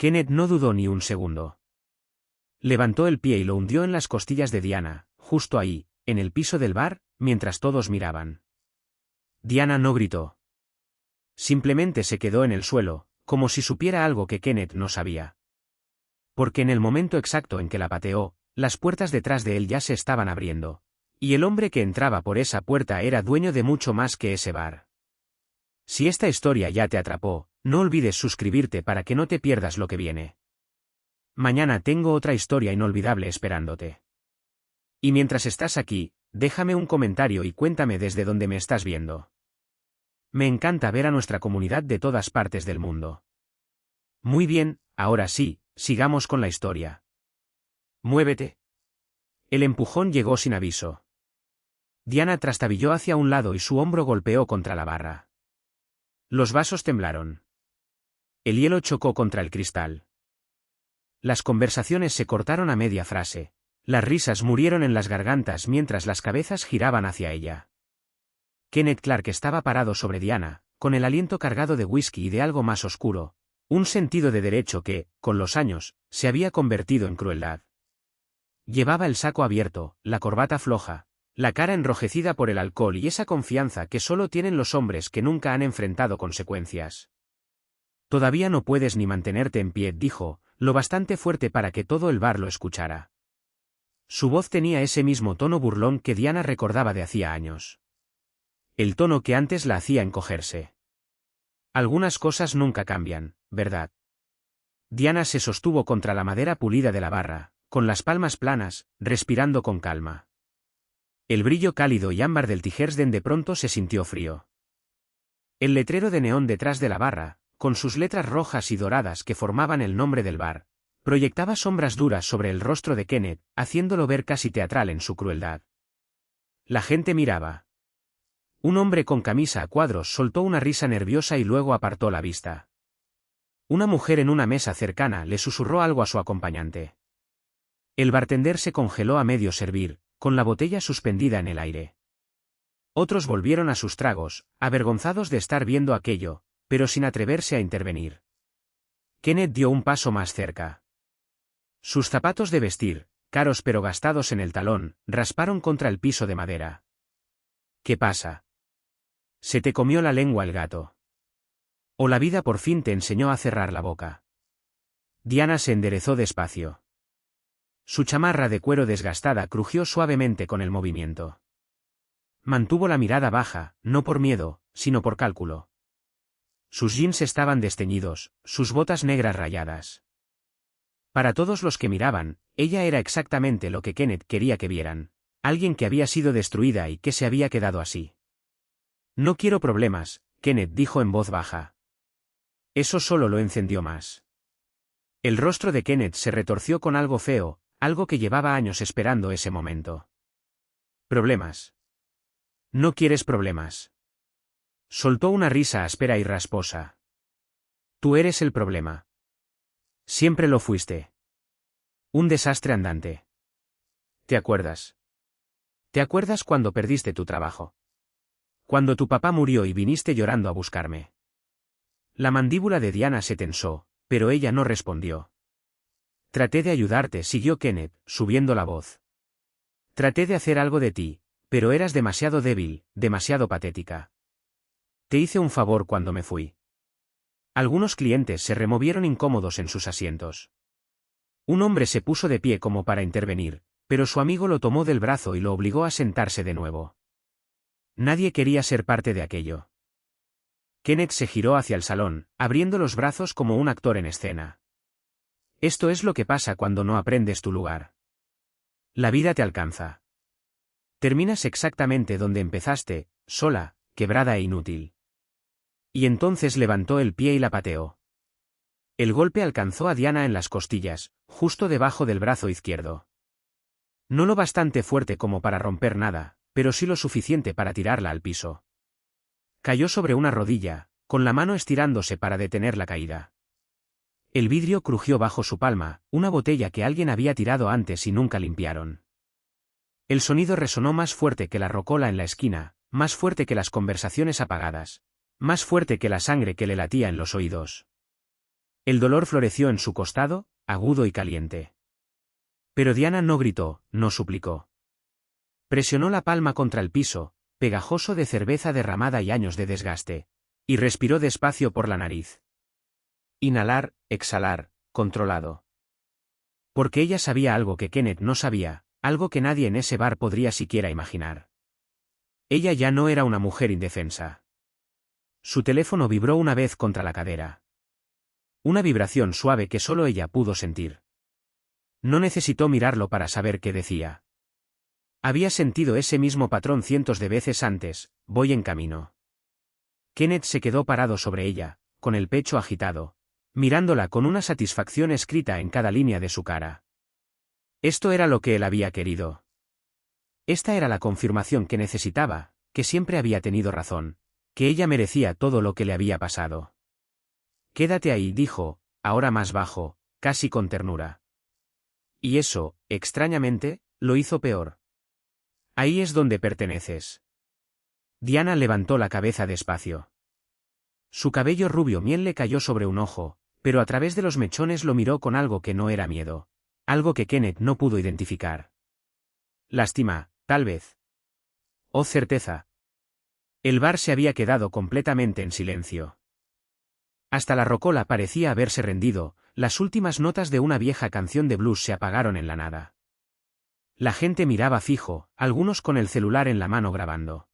Kenneth no dudó ni un segundo. Levantó el pie y lo hundió en las costillas de Diana, justo ahí, en el piso del bar, mientras todos miraban. Diana no gritó. Simplemente se quedó en el suelo, como si supiera algo que Kenneth no sabía. Porque en el momento exacto en que la pateó, las puertas detrás de él ya se estaban abriendo. Y el hombre que entraba por esa puerta era dueño de mucho más que ese bar. Si esta historia ya te atrapó, no olvides suscribirte para que no te pierdas lo que viene. Mañana tengo otra historia inolvidable esperándote. Y mientras estás aquí, déjame un comentario y cuéntame desde dónde me estás viendo. Me encanta ver a nuestra comunidad de todas partes del mundo. Muy bien, ahora sí, sigamos con la historia. Muévete. El empujón llegó sin aviso. Diana trastabilló hacia un lado y su hombro golpeó contra la barra. Los vasos temblaron. El hielo chocó contra el cristal. Las conversaciones se cortaron a media frase. Las risas murieron en las gargantas mientras las cabezas giraban hacia ella. Kenneth Clark estaba parado sobre Diana, con el aliento cargado de whisky y de algo más oscuro, un sentido de derecho que, con los años, se había convertido en crueldad. Llevaba el saco abierto, la corbata floja, la cara enrojecida por el alcohol y esa confianza que solo tienen los hombres que nunca han enfrentado consecuencias. Todavía no puedes ni mantenerte en pie, dijo, lo bastante fuerte para que todo el bar lo escuchara. Su voz tenía ese mismo tono burlón que Diana recordaba de hacía años. El tono que antes la hacía encogerse. Algunas cosas nunca cambian, ¿verdad? Diana se sostuvo contra la madera pulida de la barra, con las palmas planas, respirando con calma. El brillo cálido y ámbar del Tijersden de pronto se sintió frío. El letrero de neón detrás de la barra, con sus letras rojas y doradas que formaban el nombre del bar, proyectaba sombras duras sobre el rostro de Kenneth, haciéndolo ver casi teatral en su crueldad. La gente miraba. Un hombre con camisa a cuadros soltó una risa nerviosa y luego apartó la vista. Una mujer en una mesa cercana le susurró algo a su acompañante. El bartender se congeló a medio servir, con la botella suspendida en el aire. Otros volvieron a sus tragos, avergonzados de estar viendo aquello, pero sin atreverse a intervenir. Kenneth dio un paso más cerca. Sus zapatos de vestir, caros pero gastados en el talón, rasparon contra el piso de madera. ¿Qué pasa? ¿Se te comió la lengua el gato? ¿O la vida por fin te enseñó a cerrar la boca? Diana se enderezó despacio. Su chamarra de cuero desgastada crujió suavemente con el movimiento. Mantuvo la mirada baja, no por miedo, sino por cálculo. Sus jeans estaban desteñidos, sus botas negras rayadas. Para todos los que miraban, ella era exactamente lo que Kenneth quería que vieran, alguien que había sido destruida y que se había quedado así. No quiero problemas, Kenneth dijo en voz baja. Eso solo lo encendió más. El rostro de Kenneth se retorció con algo feo, algo que llevaba años esperando ese momento. ¿Problemas? ¿No quieres problemas? Soltó una risa áspera y rasposa. Tú eres el problema. Siempre lo fuiste. Un desastre andante. ¿Te acuerdas? ¿Te acuerdas cuando perdiste tu trabajo? Cuando tu papá murió y viniste llorando a buscarme. La mandíbula de Diana se tensó, pero ella no respondió. Traté de ayudarte, siguió Kenneth, subiendo la voz. Traté de hacer algo de ti, pero eras demasiado débil, demasiado patética. Te hice un favor cuando me fui. Algunos clientes se removieron incómodos en sus asientos. Un hombre se puso de pie como para intervenir, pero su amigo lo tomó del brazo y lo obligó a sentarse de nuevo. Nadie quería ser parte de aquello. Kenneth se giró hacia el salón, abriendo los brazos como un actor en escena. Esto es lo que pasa cuando no aprendes tu lugar. La vida te alcanza. Terminas exactamente donde empezaste, sola, quebrada e inútil. Y entonces levantó el pie y la pateó. El golpe alcanzó a Diana en las costillas, justo debajo del brazo izquierdo. No lo bastante fuerte como para romper nada, pero sí lo suficiente para tirarla al piso. Cayó sobre una rodilla, con la mano estirándose para detener la caída. El vidrio crujió bajo su palma, una botella que alguien había tirado antes y nunca limpiaron. El sonido resonó más fuerte que la rocola en la esquina, más fuerte que las conversaciones apagadas, más fuerte que la sangre que le latía en los oídos. El dolor floreció en su costado, agudo y caliente. Pero Diana no gritó, no suplicó. Presionó la palma contra el piso, pegajoso de cerveza derramada y años de desgaste, y respiró despacio por la nariz. Inhalar, exhalar, controlado. Porque ella sabía algo que Kenneth no sabía, algo que nadie en ese bar podría siquiera imaginar. Ella ya no era una mujer indefensa. Su teléfono vibró una vez contra la cadera. Una vibración suave que solo ella pudo sentir. No necesitó mirarlo para saber qué decía. Había sentido ese mismo patrón cientos de veces antes, voy en camino. Kenneth se quedó parado sobre ella, con el pecho agitado, mirándola con una satisfacción escrita en cada línea de su cara. Esto era lo que él había querido. Esta era la confirmación que necesitaba, que siempre había tenido razón, que ella merecía todo lo que le había pasado. Quédate ahí, dijo, ahora más bajo, casi con ternura. Y eso, extrañamente, lo hizo peor. Ahí es donde perteneces. Diana levantó la cabeza despacio. Su cabello rubio miel le cayó sobre un ojo, pero a través de los mechones lo miró con algo que no era miedo, algo que Kenneth no pudo identificar. Lástima, tal vez. Oh, certeza. El bar se había quedado completamente en silencio. Hasta la rocola parecía haberse rendido, las últimas notas de una vieja canción de blues se apagaron en la nada. La gente miraba fijo, algunos con el celular en la mano grabando.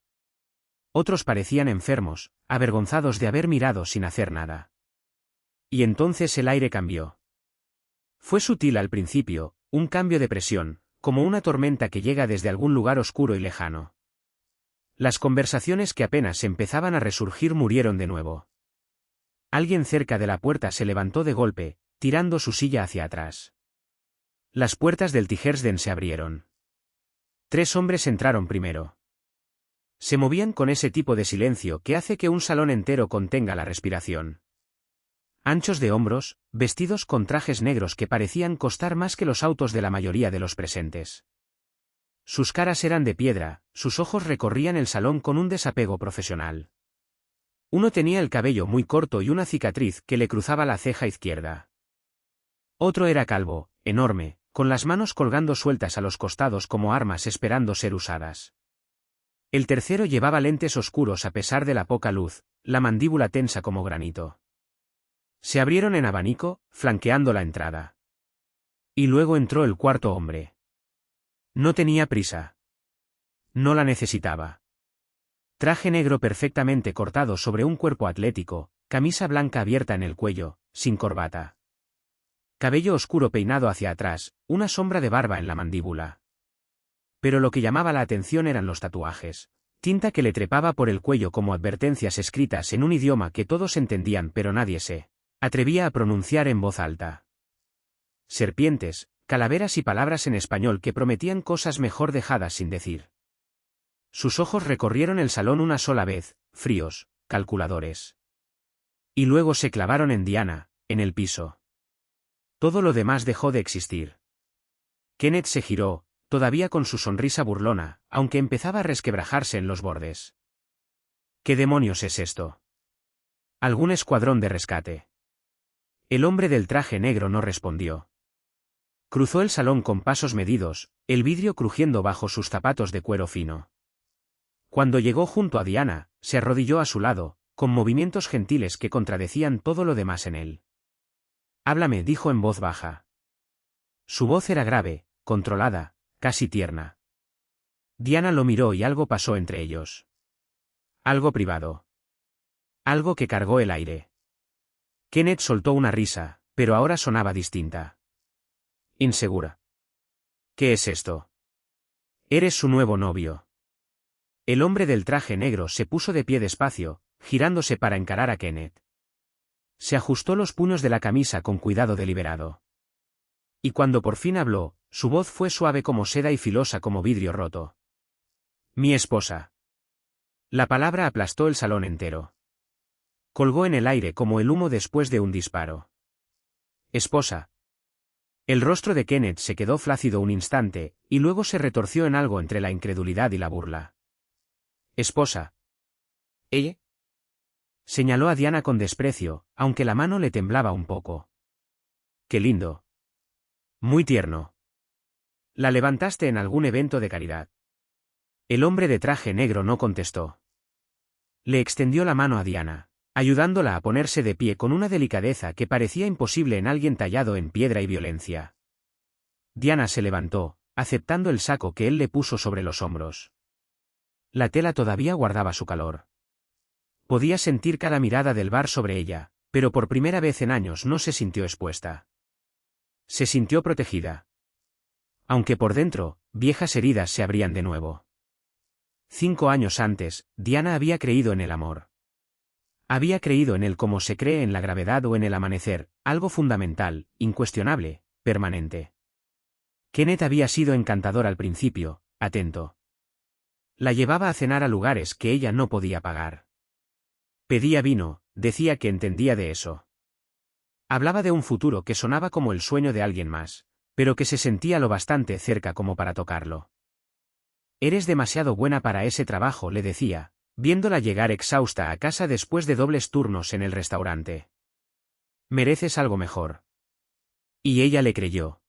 Otros parecían enfermos, avergonzados de haber mirado sin hacer nada. Y entonces el aire cambió. Fue sutil al principio, un cambio de presión, como una tormenta que llega desde algún lugar oscuro y lejano. Las conversaciones que apenas empezaban a resurgir murieron de nuevo. Alguien cerca de la puerta se levantó de golpe, tirando su silla hacia atrás. Las puertas del Tigersden se abrieron. 3 hombres entraron primero. Se movían con ese tipo de silencio que hace que un salón entero contenga la respiración. Anchos de hombros, vestidos con trajes negros que parecían costar más que los autos de la mayoría de los presentes. Sus caras eran de piedra, sus ojos recorrían el salón con un desapego profesional. Uno tenía el cabello muy corto y una cicatriz que le cruzaba la ceja izquierda. Otro era calvo, enorme, con las manos colgando sueltas a los costados como armas esperando ser usadas. El tercero llevaba lentes oscuros a pesar de la poca luz, la mandíbula tensa como granito. Se abrieron en abanico, flanqueando la entrada. Y luego entró el cuarto hombre. No tenía prisa. No la necesitaba. Traje negro perfectamente cortado sobre un cuerpo atlético, camisa blanca abierta en el cuello, sin corbata. Cabello oscuro peinado hacia atrás, una sombra de barba en la mandíbula. Pero lo que llamaba la atención eran los tatuajes, tinta que le trepaba por el cuello como advertencias escritas en un idioma que todos entendían pero nadie se atrevía a pronunciar en voz alta. Serpientes, calaveras y palabras en español que prometían cosas mejor dejadas sin decir. Sus ojos recorrieron el salón una sola vez, fríos, calculadores. Y luego se clavaron en Diana, en el piso. Todo lo demás dejó de existir. Kenneth se giró, todavía con su sonrisa burlona, aunque empezaba a resquebrajarse en los bordes. ¿Qué demonios es esto? ¿Algún escuadrón de rescate? El hombre del traje negro no respondió. Cruzó el salón con pasos medidos, el vidrio crujiendo bajo sus zapatos de cuero fino. Cuando llegó junto a Diana, se arrodilló a su lado, con movimientos gentiles que contradecían todo lo demás en él. Háblame, dijo en voz baja. Su voz era grave, controlada, casi tierna. Diana lo miró y algo pasó entre ellos. Algo privado. Algo que cargó el aire. Kenneth soltó una risa, pero ahora sonaba distinta. Insegura. ¿Qué es esto? Eres su nuevo novio. El hombre del traje negro se puso de pie despacio, girándose para encarar a Kenneth. Se ajustó los puños de la camisa con cuidado deliberado. Y cuando por fin habló, su voz fue suave como seda y filosa como vidrio roto. Mi esposa. La palabra aplastó el salón entero. Colgó en el aire como el humo después de un disparo. Esposa. El rostro de Kenneth se quedó flácido un instante, y luego se retorció en algo entre la incredulidad y la burla. Esposa. ¿Ella? Señaló a Diana con desprecio, aunque la mano le temblaba un poco. ¡Qué lindo! Muy tierno. ¿La levantaste en algún evento de caridad? El hombre de traje negro no contestó. Le extendió la mano a Diana, ayudándola a ponerse de pie con una delicadeza que parecía imposible en alguien tallado en piedra y violencia. Diana se levantó, aceptando el saco que él le puso sobre los hombros. La tela todavía guardaba su calor. Podía sentir cada mirada del bar sobre ella, pero por primera vez en años no se sintió expuesta. Se sintió protegida. Aunque por dentro, viejas heridas se abrían de nuevo. 5 años antes, Diana había creído en el amor. Había creído en él como se cree en la gravedad o en el amanecer, algo fundamental, incuestionable, permanente. Kenneth había sido encantador al principio, atento. La llevaba a cenar a lugares que ella no podía pagar. Pedía vino, decía que entendía de eso. Hablaba de un futuro que sonaba como el sueño de alguien más, pero que se sentía lo bastante cerca como para tocarlo. Eres demasiado buena para ese trabajo, le decía, viéndola llegar exhausta a casa después de dobles turnos en el restaurante. Mereces algo mejor. Y ella le creyó.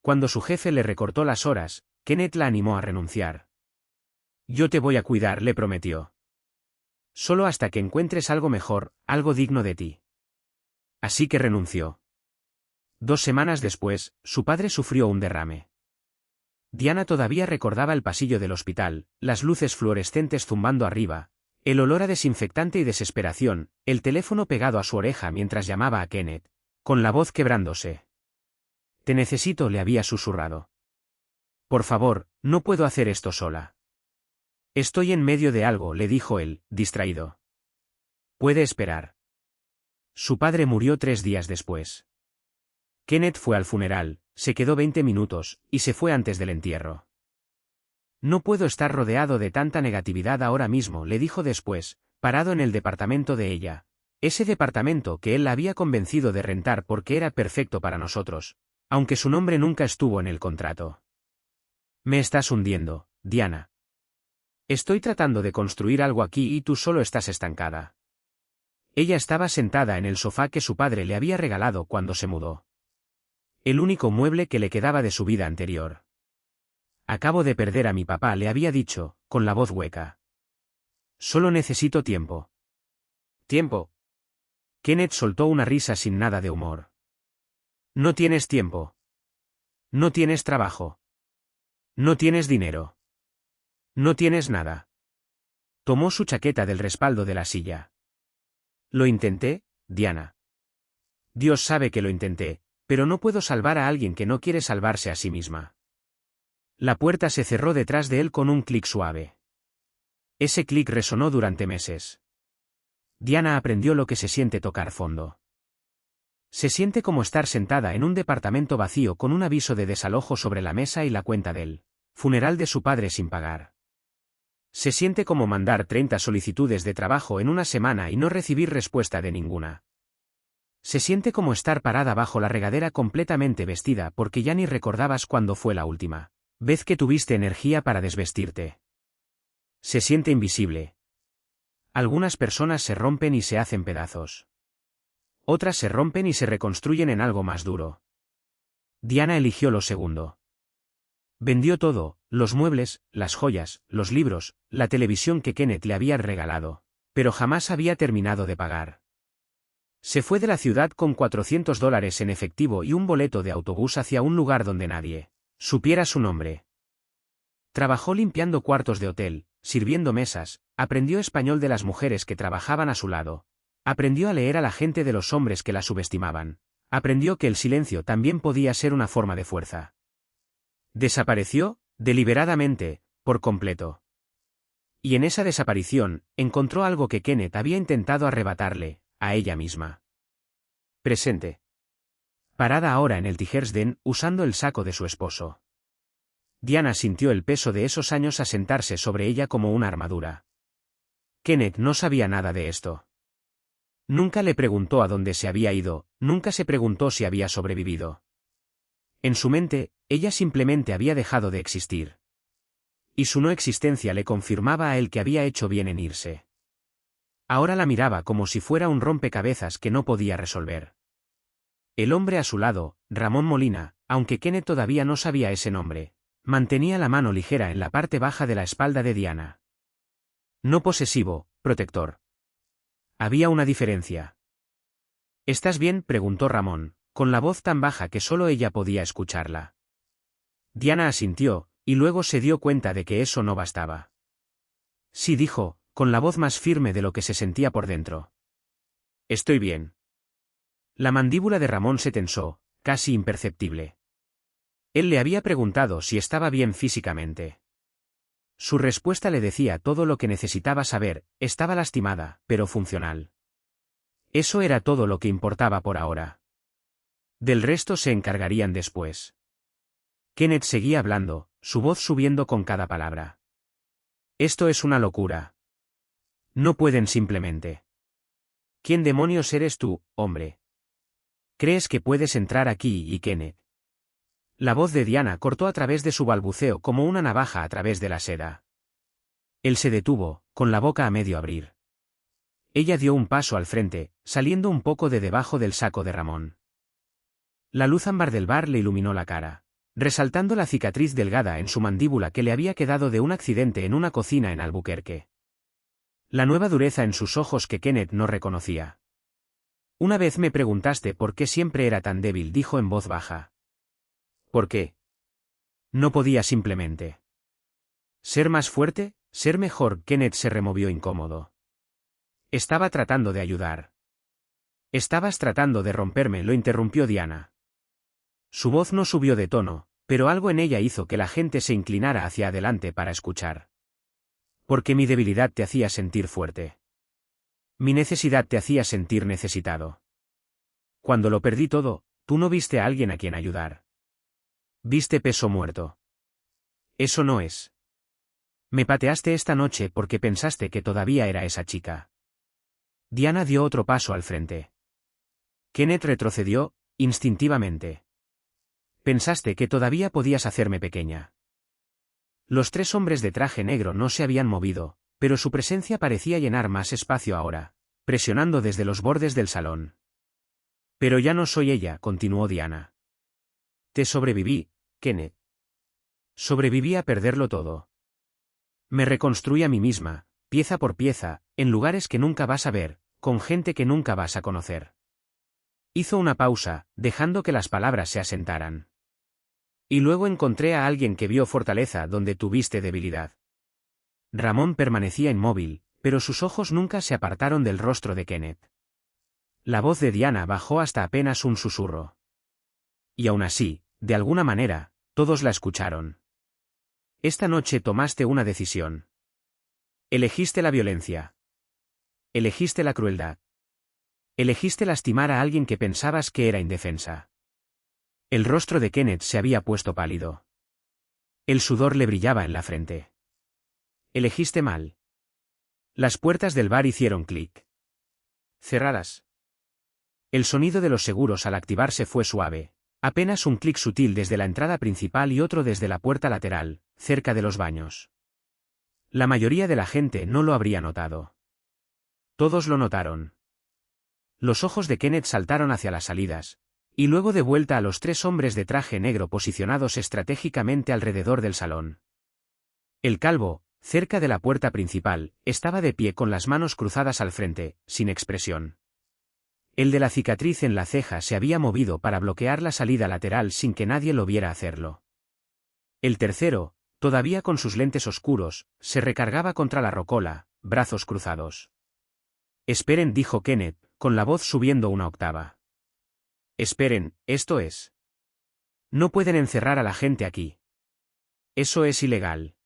Cuando su jefe le recortó las horas, Kenneth la animó a renunciar. Yo te voy a cuidar, le prometió. Solo hasta que encuentres algo mejor, algo digno de ti. Así que renunció. 2 semanas después, su padre sufrió un derrame. Diana todavía recordaba el pasillo del hospital, las luces fluorescentes zumbando arriba, el olor a desinfectante y desesperación, el teléfono pegado a su oreja mientras llamaba a Kenneth, con la voz quebrándose. Te necesito, le había susurrado. Por favor, no puedo hacer esto sola. Estoy en medio de algo, le dijo él, distraído. Puede esperar. Su padre murió 3 días después. Kenneth fue al funeral, se quedó 20 minutos, y se fue antes del entierro. No puedo estar rodeado de tanta negatividad ahora mismo, le dijo después, parado en el departamento de ella, ese departamento que él la había convencido de rentar porque era perfecto para nosotros, aunque su nombre nunca estuvo en el contrato. Me estás hundiendo, Diana. Estoy tratando de construir algo aquí y tú solo estás estancada. Ella estaba sentada en el sofá que su padre le había regalado cuando se mudó. El único mueble que le quedaba de su vida anterior. Acabo de perder a mi papá, le había dicho, con la voz hueca. Solo necesito tiempo. ¿Tiempo? Kenneth soltó una risa sin nada de humor. No tienes tiempo. No tienes trabajo. No tienes dinero. No tienes nada. Tomó su chaqueta del respaldo de la silla. Lo intenté, Diana. Dios sabe que lo intenté, pero no puedo salvar a alguien que no quiere salvarse a sí misma. La puerta se cerró detrás de él con un clic suave. Ese clic resonó durante meses. Diana aprendió lo que se siente tocar fondo. Se siente como estar sentada en un departamento vacío con un aviso de desalojo sobre la mesa y la cuenta del funeral de su padre sin pagar. Se siente como mandar 30 solicitudes de trabajo en una semana y no recibir respuesta de ninguna. Se siente como estar parada bajo la regadera completamente vestida porque ya ni recordabas cuándo fue la última vez que tuviste energía para desvestirte. Se siente invisible. Algunas personas se rompen y se hacen pedazos. Otras se rompen y se reconstruyen en algo más duro. Diana eligió lo segundo. Vendió todo, los muebles, las joyas, los libros, la televisión que Kenneth le había regalado, pero jamás había terminado de pagar. Se fue de la ciudad con $400 en efectivo y un boleto de autobús hacia un lugar donde nadie supiera su nombre. Trabajó limpiando cuartos de hotel, sirviendo mesas, aprendió español de las mujeres que trabajaban a su lado, aprendió a leer a la gente de los hombres que la subestimaban, aprendió que el silencio también podía ser una forma de fuerza. Desapareció, deliberadamente, por completo. Y en esa desaparición, encontró algo que Kenneth había intentado arrebatarle, a ella misma. Presente. Parada ahora en el Tigersden, usando el saco de su esposo. Diana sintió el peso de esos años asentarse sobre ella como una armadura. Kenneth no sabía nada de esto. Nunca le preguntó a dónde se había ido, nunca se preguntó si había sobrevivido. En su mente, ella simplemente había dejado de existir. Y su no existencia le confirmaba a él que había hecho bien en irse. Ahora la miraba como si fuera un rompecabezas que no podía resolver. El hombre a su lado, Ramón Molina, aunque Kenneth todavía no sabía ese nombre, mantenía la mano ligera en la parte baja de la espalda de Diana. No posesivo, protector. Había una diferencia. ¿Estás bien?, preguntó Ramón, con la voz tan baja que solo ella podía escucharla. Diana asintió, y luego se dio cuenta de que eso no bastaba. Sí, dijo, con la voz más firme de lo que se sentía por dentro. Estoy bien. La mandíbula de Ramón se tensó, casi imperceptible. Él le había preguntado si estaba bien físicamente. Su respuesta le decía todo lo que necesitaba saber: estaba lastimada, pero funcional. Eso era todo lo que importaba por ahora. Del resto se encargarían después. Kenneth seguía hablando, su voz subiendo con cada palabra. Esto es una locura. No pueden simplemente. ¿Quién demonios eres tú, hombre? ¿Crees que puedes entrar aquí? Y Kenneth. La voz de Diana cortó a través de su balbuceo como una navaja a través de la seda. Él se detuvo, con la boca a medio abrir. Ella dio un paso al frente, saliendo un poco de debajo del saco de Ramón. La luz ámbar del bar le iluminó la cara, resaltando la cicatriz delgada en su mandíbula que le había quedado de un accidente en una cocina en Albuquerque. La nueva dureza en sus ojos que Kenneth no reconocía. Una vez me preguntaste por qué siempre era tan débil, dijo en voz baja. ¿Por qué? No podía simplemente ser más fuerte, ser mejor. Kenneth se removió incómodo. Estaba tratando de ayudar. Estabas tratando de romperme, lo interrumpió Diana. Su voz no subió de tono, pero algo en ella hizo que la gente se inclinara hacia adelante para escuchar. Porque mi debilidad te hacía sentir fuerte. Mi necesidad te hacía sentir necesitado. Cuando lo perdí todo, tú no viste a alguien a quien ayudar. Viste peso muerto. Eso no es. Me pateaste esta noche porque pensaste que todavía era esa chica. Diana dio otro paso al frente. Kenneth retrocedió, instintivamente. Pensaste que todavía podías hacerme pequeña. Los tres hombres de traje negro no se habían movido, pero su presencia parecía llenar más espacio ahora, presionando desde los bordes del salón. Pero ya no soy ella, continuó Diana. Te sobreviví, Kenneth. Sobreviví a perderlo todo. Me reconstruí a mí misma, pieza por pieza, en lugares que nunca vas a ver, con gente que nunca vas a conocer. Hizo una pausa, dejando que las palabras se asentaran. Y luego encontré a alguien que vio fortaleza donde tuviste debilidad. Ramón permanecía inmóvil, pero sus ojos nunca se apartaron del rostro de Kenneth. La voz de Diana bajó hasta apenas un susurro. Y aún así, de alguna manera, todos la escucharon. Esta noche tomaste una decisión. Elegiste la violencia. Elegiste la crueldad. Elegiste lastimar a alguien que pensabas que era indefensa. El rostro de Kenneth se había puesto pálido. El sudor le brillaba en la frente. Elegiste mal. Las puertas del bar hicieron clic. Cerradas. El sonido de los seguros al activarse fue suave, apenas un clic sutil desde la entrada principal y otro desde la puerta lateral, cerca de los baños. La mayoría de la gente no lo habría notado. Todos lo notaron. Los ojos de Kenneth saltaron hacia las salidas, y luego de vuelta a los tres hombres de traje negro posicionados estratégicamente alrededor del salón. El calvo, cerca de la puerta principal, estaba de pie con las manos cruzadas al frente, sin expresión. El de la cicatriz en la ceja se había movido para bloquear la salida lateral sin que nadie lo viera hacerlo. El tercero, todavía con sus lentes oscuros, se recargaba contra la rocola, brazos cruzados. Esperen, dijo Kenneth, con la voz subiendo una octava. Esperen, esto es. No pueden encerrar a la gente aquí. Eso es ilegal.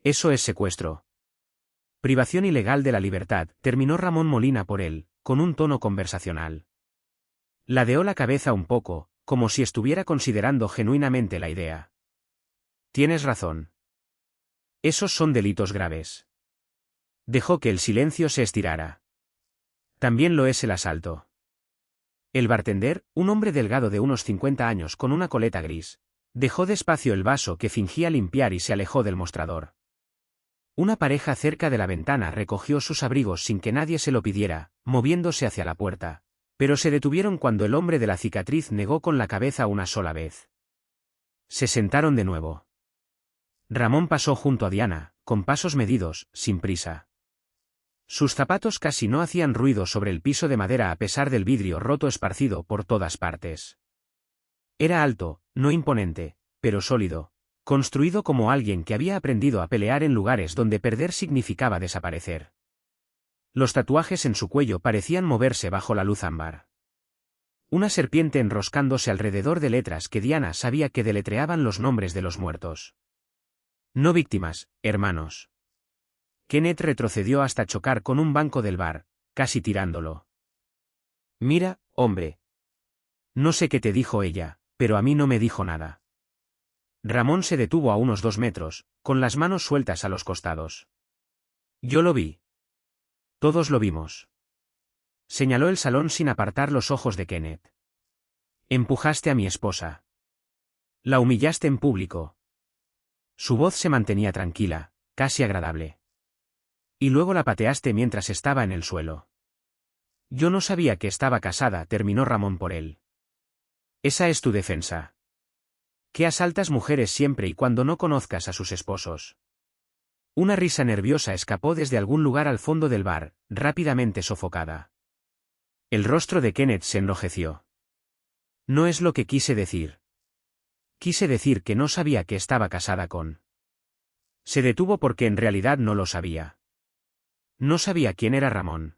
Eso es secuestro. Privación ilegal de la libertad, terminó Ramón Molina por él, con un tono conversacional. Ladeó la cabeza un poco, como si estuviera considerando genuinamente la idea. Tienes razón. Esos son delitos graves. Dejó que el silencio se estirara. También lo es el asalto. El bartender, un hombre delgado de unos 50 años con una coleta gris, dejó despacio el vaso que fingía limpiar y se alejó del mostrador. Una pareja cerca de la ventana recogió sus abrigos sin que nadie se lo pidiera, moviéndose hacia la puerta, pero se detuvieron cuando el hombre de la cicatriz negó con la cabeza una sola vez. Se sentaron de nuevo. Ramón pasó junto a Diana, con pasos medidos, sin prisa. Sus zapatos casi no hacían ruido sobre el piso de madera a pesar del vidrio roto esparcido por todas partes. Era alto, no imponente, pero sólido, construido como alguien que había aprendido a pelear en lugares donde perder significaba desaparecer. Los tatuajes en su cuello parecían moverse bajo la luz ámbar. Una serpiente enroscándose alrededor de letras que Diana sabía que deletreaban los nombres de los muertos. No víctimas, hermanos. Kenneth retrocedió hasta chocar con un banco del bar, casi tirándolo. Mira, hombre. No sé qué te dijo ella, pero a mí no me dijo nada. Ramón se detuvo a unos 2 metros, con las manos sueltas a los costados. Yo lo vi. Todos lo vimos. Señaló el salón sin apartar los ojos de Kenneth. Empujaste a mi esposa. La humillaste en público. Su voz se mantenía tranquila, casi agradable. Y luego la pateaste mientras estaba en el suelo. Yo no sabía que estaba casada, terminó Ramón por él. Esa es tu defensa. Que asaltas mujeres siempre y cuando no conozcas a sus esposos. Una risa nerviosa escapó desde algún lugar al fondo del bar, rápidamente sofocada. El rostro de Kenneth se enrojeció. No es lo que quise decir. Quise decir que no sabía que estaba casada con. Se detuvo porque en realidad no lo sabía. No sabía quién era Ramón.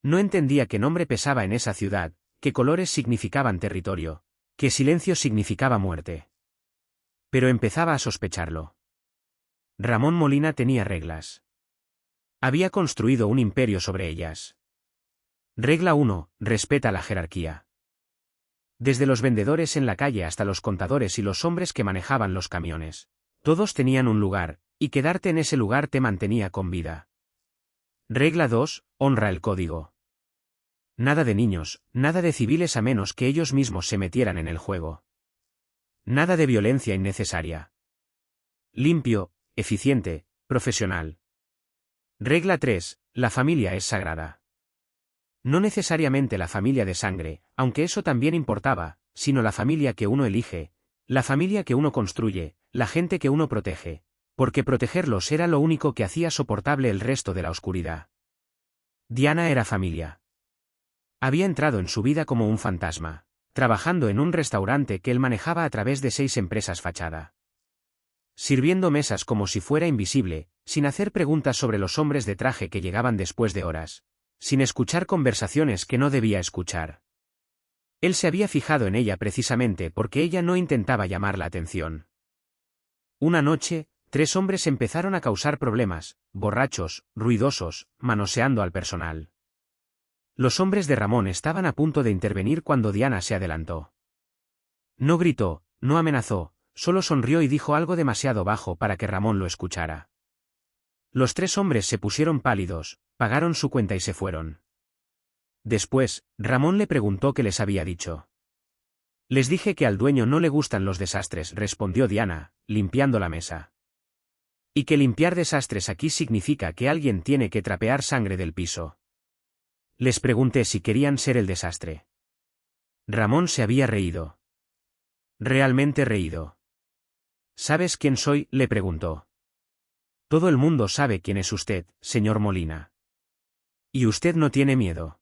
No entendía qué nombre pesaba en esa ciudad, qué colores significaban territorio, qué silencio significaba muerte. Pero empezaba a sospecharlo. Ramón Molina tenía reglas. Había construido un imperio sobre ellas. Regla 1. Respeta la jerarquía. Desde los vendedores en la calle hasta los contadores y los hombres que manejaban los camiones. Todos tenían un lugar, y quedarte en ese lugar te mantenía con vida. Regla 2. Honra el código. Nada de niños, nada de civiles a menos que ellos mismos se metieran en el juego. Nada de violencia innecesaria. Limpio, eficiente, profesional. Regla 3. La familia es sagrada. No necesariamente la familia de sangre, aunque eso también importaba, sino la familia que uno elige, la familia que uno construye, la gente que uno protege, porque protegerlos era lo único que hacía soportable el resto de la oscuridad. Diana era familia. Había entrado en su vida como un fantasma, trabajando en un restaurante que él manejaba a través de 6 empresas fachada. Sirviendo mesas como si fuera invisible, sin hacer preguntas sobre los hombres de traje que llegaban después de horas, sin escuchar conversaciones que no debía escuchar. Él se había fijado en ella precisamente porque ella no intentaba llamar la atención. Una noche, 3 hombres empezaron a causar problemas, borrachos, ruidosos, manoseando al personal. Los hombres de Ramón estaban a punto de intervenir cuando Diana se adelantó. No gritó, no amenazó, solo sonrió y dijo algo demasiado bajo para que Ramón lo escuchara. Los 3 hombres se pusieron pálidos, pagaron su cuenta y se fueron. Después, Ramón le preguntó qué les había dicho. Les dije que al dueño no le gustan los desastres, respondió Diana, limpiando la mesa. Y que limpiar desastres aquí significa que alguien tiene que trapear sangre del piso. Les pregunté si querían ser el desastre. Ramón se había reído. Realmente reído. ¿Sabes quién soy?, le preguntó. Todo el mundo sabe quién es usted, señor Molina. ¿Y usted no tiene miedo?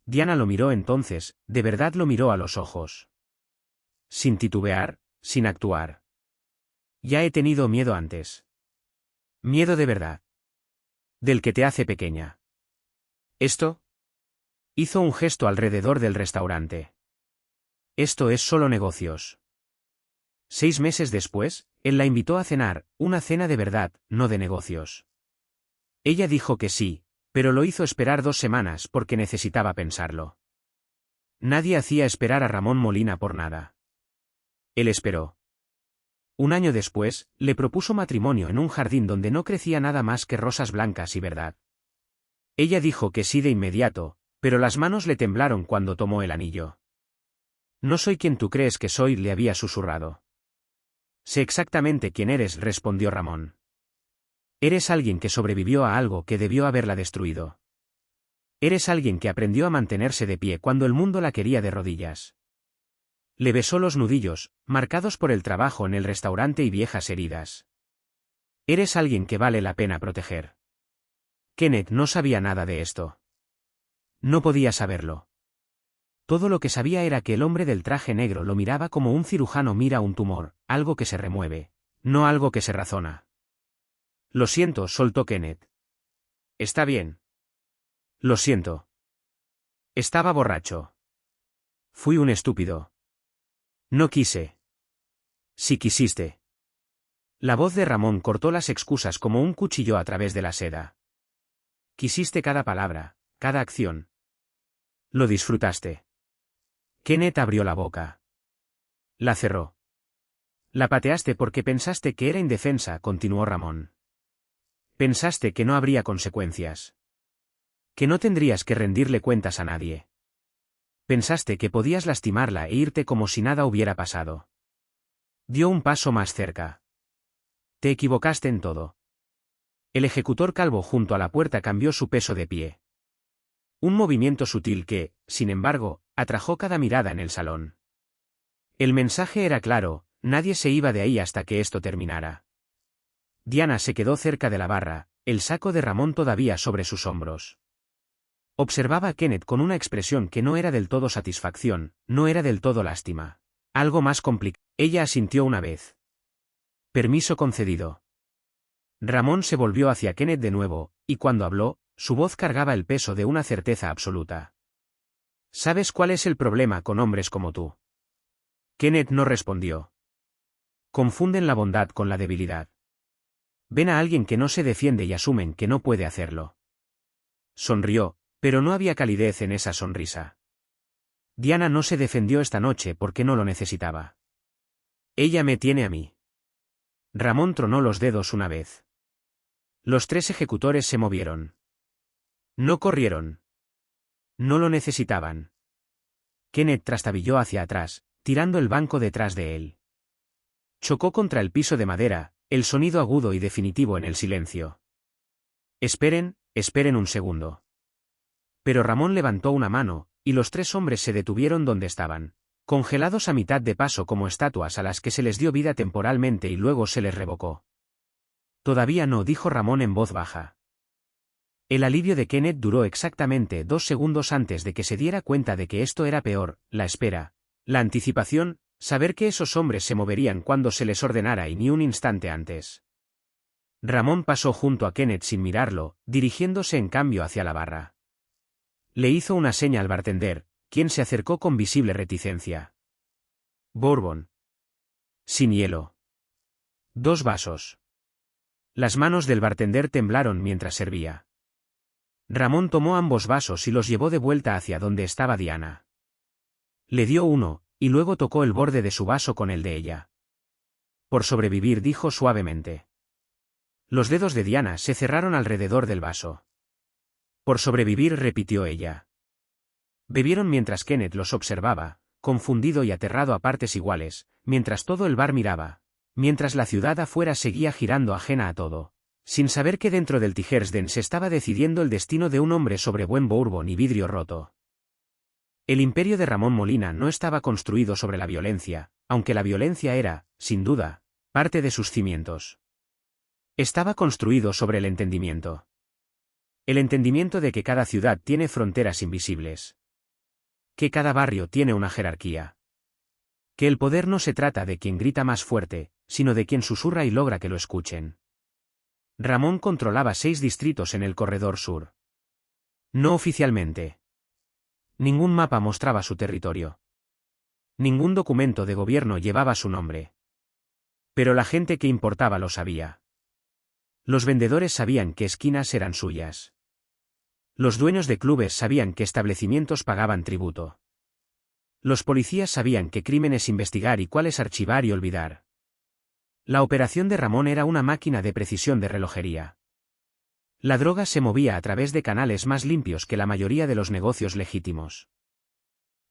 Diana lo miró entonces, de verdad lo miró a los ojos. Sin titubear, sin actuar. Ya he tenido miedo antes. Miedo de verdad. Del que te hace pequeña. ¿Esto? Hizo un gesto alrededor del restaurante. Esto es solo negocios. 6 meses después, él la invitó a cenar, una cena de verdad, no de negocios. Ella dijo que sí, pero lo hizo esperar 2 semanas porque necesitaba pensarlo. Nadie hacía esperar a Ramón Molina por nada. Él esperó. Un año después, le propuso matrimonio en un jardín donde no crecía nada más que rosas blancas y verdad. Ella dijo que sí de inmediato, pero las manos le temblaron cuando tomó el anillo. No soy quien tú crees que soy, le había susurrado. Sé exactamente quién eres, respondió Ramón. Eres alguien que sobrevivió a algo que debió haberla destruido. Eres alguien que aprendió a mantenerse de pie cuando el mundo la quería de rodillas. Le besó los nudillos, marcados por el trabajo en el restaurante y viejas heridas. Eres alguien que vale la pena proteger. Kenneth no sabía nada de esto. No podía saberlo. Todo lo que sabía era que el hombre del traje negro lo miraba como un cirujano mira un tumor, algo que se remueve, no algo que se razona. Lo siento, soltó Kenneth. Está bien. Lo siento. Estaba borracho. Fui un estúpido. No quise. Sí quisiste. La voz de Ramón cortó las excusas como un cuchillo a través de la seda. Quisiste cada palabra, cada acción. Lo disfrutaste. Kenneth abrió la boca. La cerró. La pateaste porque pensaste que era indefensa, continuó Ramón. Pensaste que no habría consecuencias. Que no tendrías que rendirle cuentas a nadie. Pensaste que podías lastimarla e irte como si nada hubiera pasado. Dio un paso más cerca. Te equivocaste en todo. El ejecutor calvo junto a la puerta cambió su peso de pie. Un movimiento sutil que, sin embargo, atrajo cada mirada en el salón. El mensaje era claro, nadie se iba de ahí hasta que esto terminara. Diana se quedó cerca de la barra, el saco de Ramón todavía sobre sus hombros. Observaba a Kenneth con una expresión que no era del todo satisfacción, no era del todo lástima. Algo más complicado. Ella asintió una vez. Permiso concedido. Ramón se volvió hacia Kenneth de nuevo, y cuando habló, su voz cargaba el peso de una certeza absoluta. ¿Sabes cuál es el problema con hombres como tú? Kenneth no respondió. Confunden la bondad con la debilidad. Ven a alguien que no se defiende y asumen que no puede hacerlo. Sonrió, pero no había calidez en esa sonrisa. Diana no se defendió esta noche porque no lo necesitaba. Ella me tiene a mí. Ramón tronó los dedos una vez. Los tres ejecutores se movieron. No corrieron. No lo necesitaban. Kenneth trastabilló hacia atrás, tirando el banco detrás de él. Chocó contra el piso de madera, el sonido agudo y definitivo en el silencio. Esperen, esperen un segundo. Pero Ramón levantó una mano, y los tres hombres se detuvieron donde estaban, congelados a mitad de paso como estatuas a las que se les dio vida temporalmente y luego se les revocó. Todavía no, dijo Ramón en voz baja. El alivio de Kenneth duró exactamente 2 segundos antes de que se diera cuenta de que esto era peor, la espera, la anticipación, saber que esos hombres se moverían cuando se les ordenara y ni un instante antes. Ramón pasó junto a Kenneth sin mirarlo, dirigiéndose en cambio hacia la barra. Le hizo una seña al bartender, quien se acercó con visible reticencia. Bourbon. Sin hielo. 2 vasos. Las manos del bartender temblaron mientras servía. Ramón tomó ambos vasos y los llevó de vuelta hacia donde estaba Diana. Le dio uno, y luego tocó el borde de su vaso con el de ella. Por sobrevivir, dijo suavemente. Los dedos de Diana se cerraron alrededor del vaso. Por sobrevivir, repitió ella. Bebieron mientras Kenneth los observaba, confundido y aterrado a partes iguales, mientras todo el bar miraba, mientras la ciudad afuera seguía girando ajena a todo, sin saber que dentro del Tigersden se estaba decidiendo el destino de un hombre sobre buen bourbon y vidrio roto. El imperio de Ramón Molina no estaba construido sobre la violencia, aunque la violencia era, sin duda, parte de sus cimientos. Estaba construido sobre el entendimiento. El entendimiento de que cada ciudad tiene fronteras invisibles. Que cada barrio tiene una jerarquía. Que el poder no se trata de quien grita más fuerte, sino de quien susurra y logra que lo escuchen. Ramón controlaba 6 distritos en el corredor sur. No oficialmente. Ningún mapa mostraba su territorio. Ningún documento de gobierno llevaba su nombre. Pero la gente que importaba lo sabía. Los vendedores sabían que esquinas eran suyas. Los dueños de clubes sabían que establecimientos pagaban tributo. Los policías sabían qué crímenes investigar y cuáles archivar y olvidar. La operación de Ramón era una máquina de precisión de relojería. La droga se movía a través de canales más limpios que la mayoría de los negocios legítimos.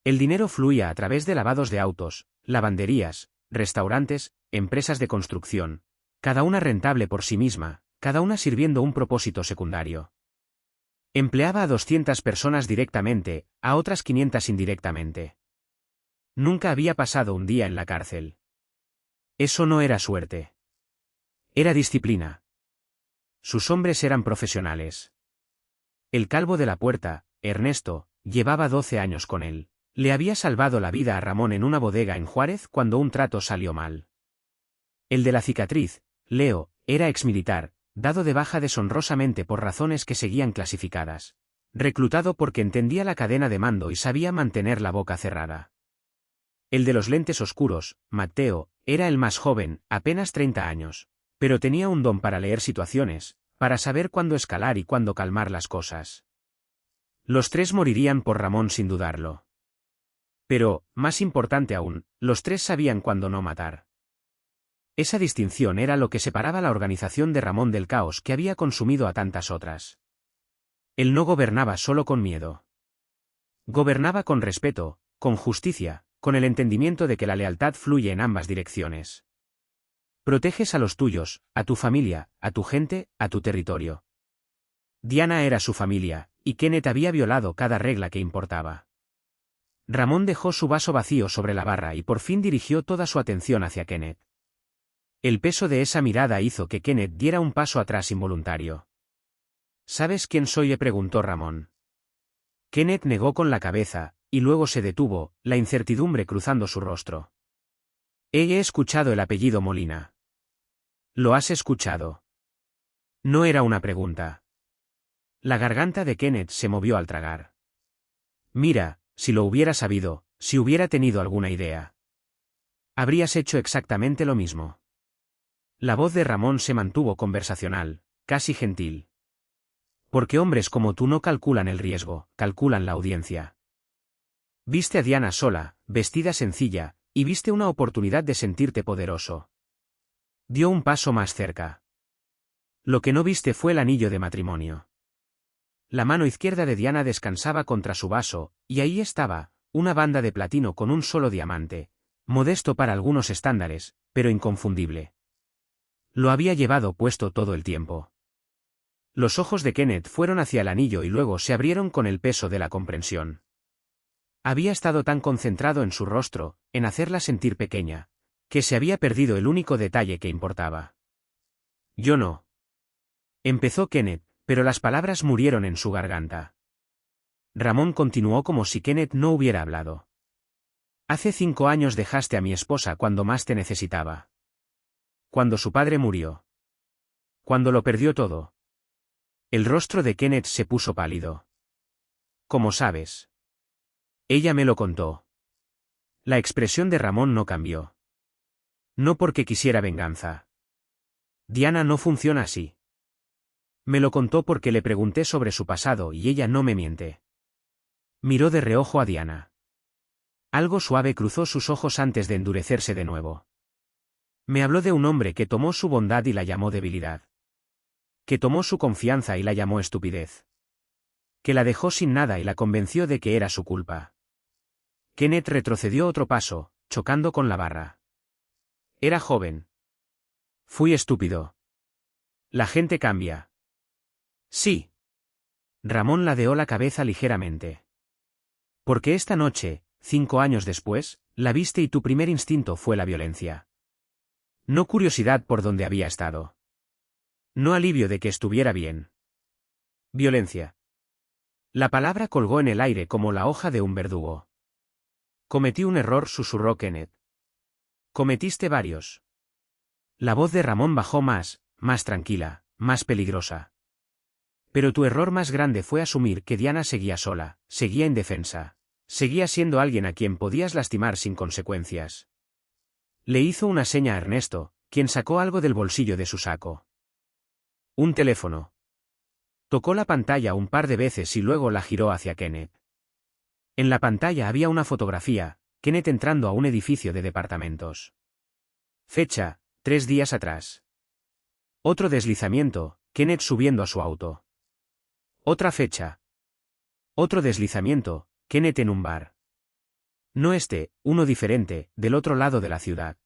El dinero fluía a través de lavados de autos, lavanderías, restaurantes, empresas de construcción, cada una rentable por sí misma, cada una sirviendo un propósito secundario. Empleaba a 200 personas directamente, a otras 500 indirectamente. Nunca había pasado un día en la cárcel. Eso no era suerte. Era disciplina. Sus hombres eran profesionales. El calvo de la puerta, Ernesto, llevaba 12 años con él. Le había salvado la vida a Ramón en una bodega en Juárez cuando un trato salió mal. El de la cicatriz, Leo, era exmilitar, dado de baja deshonrosamente por razones que seguían clasificadas. Reclutado porque entendía la cadena de mando y sabía mantener la boca cerrada. El de los lentes oscuros, Mateo, era el más joven, apenas 30 años. Pero tenía un don para leer situaciones, para saber cuándo escalar y cuándo calmar las cosas. Los tres morirían por Ramón sin dudarlo. Pero, más importante aún, los tres sabían cuándo no matar. Esa distinción era lo que separaba la organización de Ramón del caos que había consumido a tantas otras. Él no gobernaba solo con miedo. Gobernaba con respeto, con justicia, con el entendimiento de que la lealtad fluye en ambas direcciones. Proteges a los tuyos, a tu familia, a tu gente, a tu territorio. Diana era su familia, y Kenneth había violado cada regla que importaba. Ramón dejó su vaso vacío sobre la barra y por fin dirigió toda su atención hacia Kenneth. El peso de esa mirada hizo que Kenneth diera un paso atrás involuntario. ¿Sabes quién soy?, le preguntó Ramón. Kenneth negó con la cabeza, y luego se detuvo, la incertidumbre cruzando su rostro. He escuchado el apellido Molina. ¿Lo has escuchado? No era una pregunta. La garganta de Kenneth se movió al tragar. Mira, si lo hubiera sabido, si hubiera tenido alguna idea. Habrías hecho exactamente lo mismo. La voz de Ramón se mantuvo conversacional, casi gentil. Porque hombres como tú no calculan el riesgo, calculan la audiencia. Viste a Diana sola, vestida sencilla, y viste una oportunidad de sentirte poderoso. Dio un paso más cerca. Lo que no viste fue el anillo de matrimonio. La mano izquierda de Diana descansaba contra su vaso, y ahí estaba, una banda de platino con un solo diamante, modesto para algunos estándares, pero inconfundible. Lo había llevado puesto todo el tiempo. Los ojos de Kenneth fueron hacia el anillo y luego se abrieron con el peso de la comprensión. Había estado tan concentrado en su rostro, en hacerla sentir pequeña, que se había perdido el único detalle que importaba. Yo no. Empezó Kenneth, pero las palabras murieron en su garganta. Ramón continuó como si Kenneth no hubiera hablado. Hace 5 años dejaste a mi esposa cuando más te necesitaba. Cuando su padre murió. Cuando lo perdió todo. El rostro de Kenneth se puso pálido. ¿Cómo sabes? Ella me lo contó. La expresión de Ramón no cambió. No porque quisiera venganza. Diana no funciona así. Me lo contó porque le pregunté sobre su pasado y ella no me miente. Miró de reojo a Diana. Algo suave cruzó sus ojos antes de endurecerse de nuevo. Me habló de un hombre que tomó su bondad y la llamó debilidad. Que tomó su confianza y la llamó estupidez. Que la dejó sin nada y la convenció de que era su culpa. Kenneth retrocedió otro paso, chocando con la barra. Era joven. Fui estúpido. La gente cambia. Sí. Ramón ladeó la cabeza ligeramente. Porque esta noche, 5 años después, la viste y tu primer instinto fue la violencia. No curiosidad por dónde había estado. No alivio de que estuviera bien. Violencia. La palabra colgó en el aire como la hoja de un verdugo. Cometí un error, susurró Kenneth. Cometiste varios. La voz de Ramón bajó más tranquila, más peligrosa. Pero tu error más grande fue asumir que Diana seguía sola, seguía indefensa, seguía siendo alguien a quien podías lastimar sin consecuencias. Le hizo una seña a Ernesto, quien sacó algo del bolsillo de su saco. Un teléfono. Tocó la pantalla un par de veces y luego la giró hacia Kenneth. En la pantalla había una fotografía, Kenneth entrando a un edificio de departamentos. Fecha, 3 días atrás. Otro deslizamiento, Kenneth subiendo a su auto. Otra fecha. Otro deslizamiento, Kenneth en un bar. No uno diferente, del otro lado de la ciudad.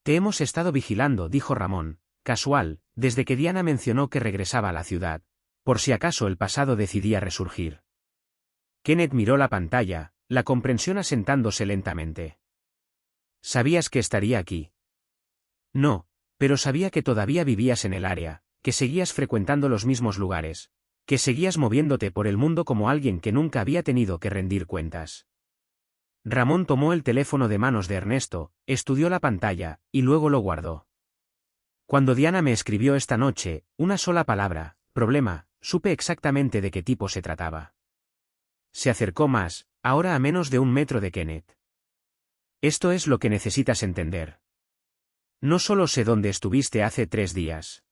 Te hemos estado vigilando, dijo Ramón, casual, desde que Diana mencionó que regresaba a la ciudad, por si acaso el pasado decidía resurgir. Kenneth miró la pantalla, la comprensión asentándose lentamente. ¿Sabías que estaría aquí? No, pero sabía que todavía vivías en el área, que seguías frecuentando los mismos lugares, que seguías moviéndote por el mundo como alguien que nunca había tenido que rendir cuentas. Ramón tomó el teléfono de manos de Ernesto, estudió la pantalla, y luego lo guardó. Cuando Diana me escribió esta noche, una sola palabra, problema, supe exactamente de qué tipo se trataba. Se acercó más, ahora a menos de 1 metro de Kenneth. Esto es lo que necesitas entender. No solo sé dónde estuviste hace 3 días.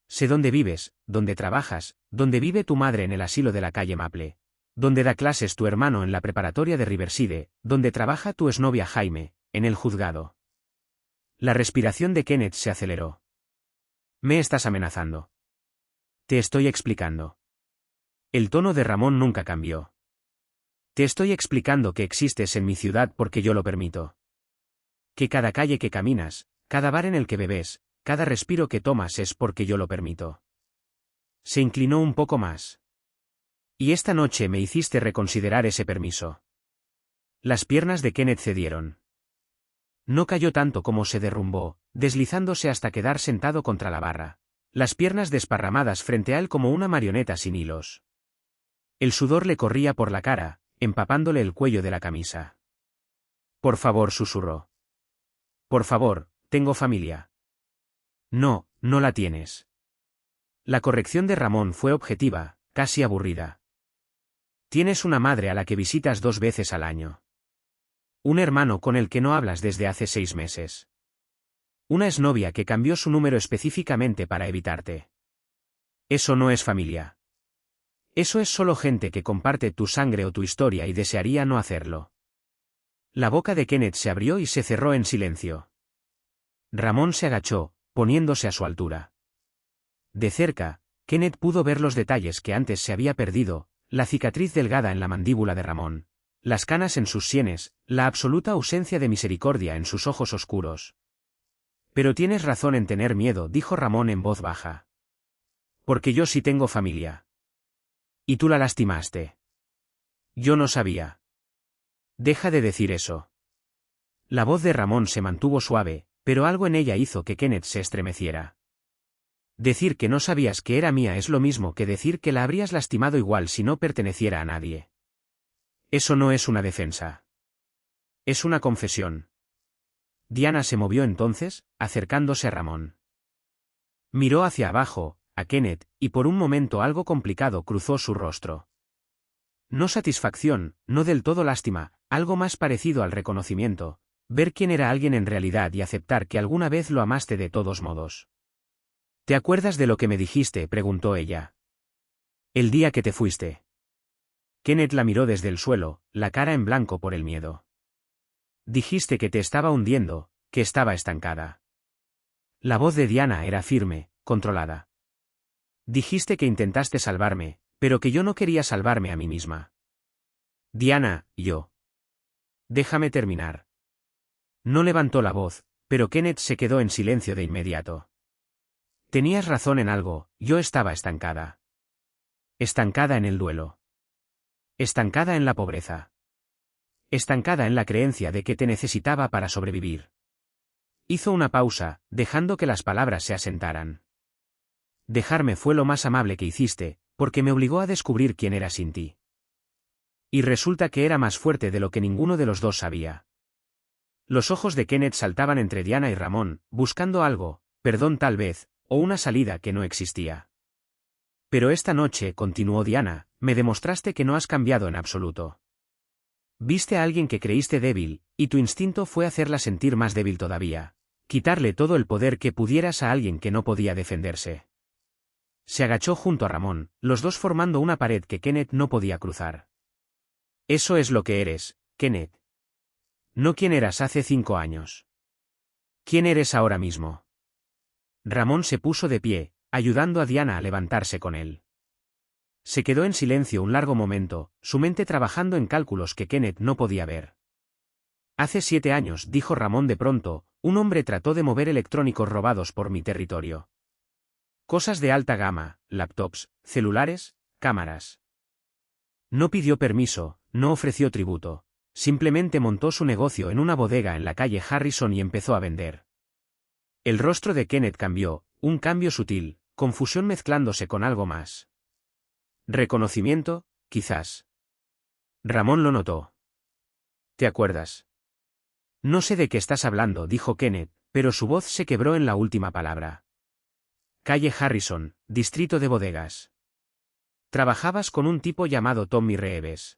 Sé dónde vives, dónde trabajas, dónde vive tu madre en el asilo de la calle Maple, dónde da clases tu hermano en la preparatoria de Riverside, dónde trabaja tu exnovia Jaime, en el juzgado. La respiración de Kenneth se aceleró. ¿Me estás amenazando? Te estoy explicando. El tono de Ramón nunca cambió. Te estoy explicando que existes en mi ciudad porque yo lo permito. Que cada calle que caminas, cada bar en el que bebes, cada respiro que tomas es porque yo lo permito. Se inclinó un poco más. Y esta noche me hiciste reconsiderar ese permiso. Las piernas de Kenneth cedieron. No cayó tanto como se derrumbó, deslizándose hasta quedar sentado contra la barra, las piernas desparramadas frente a él como una marioneta sin hilos. El sudor le corría por la cara, empapándole el cuello de la camisa. Por favor, susurró. Por favor, tengo familia. No, no la tienes. La corrección de Ramón fue objetiva, casi aburrida. Tienes una madre a la que visitas 2 veces al año. Un hermano con el que no hablas desde hace 6 meses. Una exnovia que cambió su número específicamente para evitarte. Eso no es familia. Eso es solo gente que comparte tu sangre o tu historia y desearía no hacerlo. La boca de Kenneth se abrió y se cerró en silencio. Ramón se agachó, poniéndose a su altura. De cerca, Kenneth pudo ver los detalles que antes se había perdido, la cicatriz delgada en la mandíbula de Ramón, las canas en sus sienes, la absoluta ausencia de misericordia en sus ojos oscuros. Pero tienes razón en tener miedo, dijo Ramón en voz baja. Porque yo sí tengo familia. Y tú la lastimaste. Yo no sabía. Deja de decir eso. La voz de Ramón se mantuvo suave, pero algo en ella hizo que Kenneth se estremeciera. Decir que no sabías que era mía es lo mismo que decir que la habrías lastimado igual si no perteneciera a nadie. Eso no es una defensa. Es una confesión. Diana se movió entonces, acercándose a Ramón. Miró hacia abajo, a Kenneth, y por un momento algo complicado cruzó su rostro. No satisfacción, no del todo lástima, algo más parecido al reconocimiento, ver quién era alguien en realidad y aceptar que alguna vez lo amaste de todos modos. ¿Te acuerdas de lo que me dijiste?, preguntó ella. El día que te fuiste. Kenneth la miró desde el suelo, la cara en blanco por el miedo. Dijiste que te estaba hundiendo, que estaba estancada. La voz de Diana era firme, controlada. Dijiste que intentaste salvarme, pero que yo no quería salvarme a mí misma. Diana, yo. Déjame terminar. No levantó la voz, pero Kenneth se quedó en silencio de inmediato. Tenías razón en algo, yo estaba estancada. Estancada en el duelo. Estancada en la pobreza. Estancada en la creencia de que te necesitaba para sobrevivir. Hizo una pausa, dejando que las palabras se asentaran. Dejarme fue lo más amable que hiciste, porque me obligó a descubrir quién era sin ti. Y resulta que era más fuerte de lo que ninguno de los dos sabía. Los ojos de Kenneth saltaban entre Diana y Ramón, buscando algo, perdón tal vez, o una salida que no existía. Pero esta noche, continuó Diana, me demostraste que no has cambiado en absoluto. Viste a alguien que creíste débil, y tu instinto fue hacerla sentir más débil todavía, quitarle todo el poder que pudieras a alguien que no podía defenderse. Se agachó junto a Ramón, los dos formando una pared que Kenneth no podía cruzar. Eso es lo que eres, Kenneth. No quién eras hace 5 años. ¿Quién eres ahora mismo? Ramón se puso de pie, ayudando a Diana a levantarse con él. Se quedó en silencio un largo momento, su mente trabajando en cálculos que Kenneth no podía ver. Hace 7 años, dijo Ramón de pronto, un hombre trató de mover electrónicos robados por mi territorio. Cosas de alta gama, laptops, celulares, cámaras. No pidió permiso, no ofreció tributo. Simplemente montó su negocio en una bodega en la calle Harrison y empezó a vender. El rostro de Kenneth cambió, un cambio sutil, confusión mezclándose con algo más. Reconocimiento, quizás. Ramón lo notó. ¿Te acuerdas? No sé de qué estás hablando, dijo Kenneth, pero su voz se quebró en la última palabra. Calle Harrison, distrito de bodegas. Trabajabas con un tipo llamado Tommy Reeves.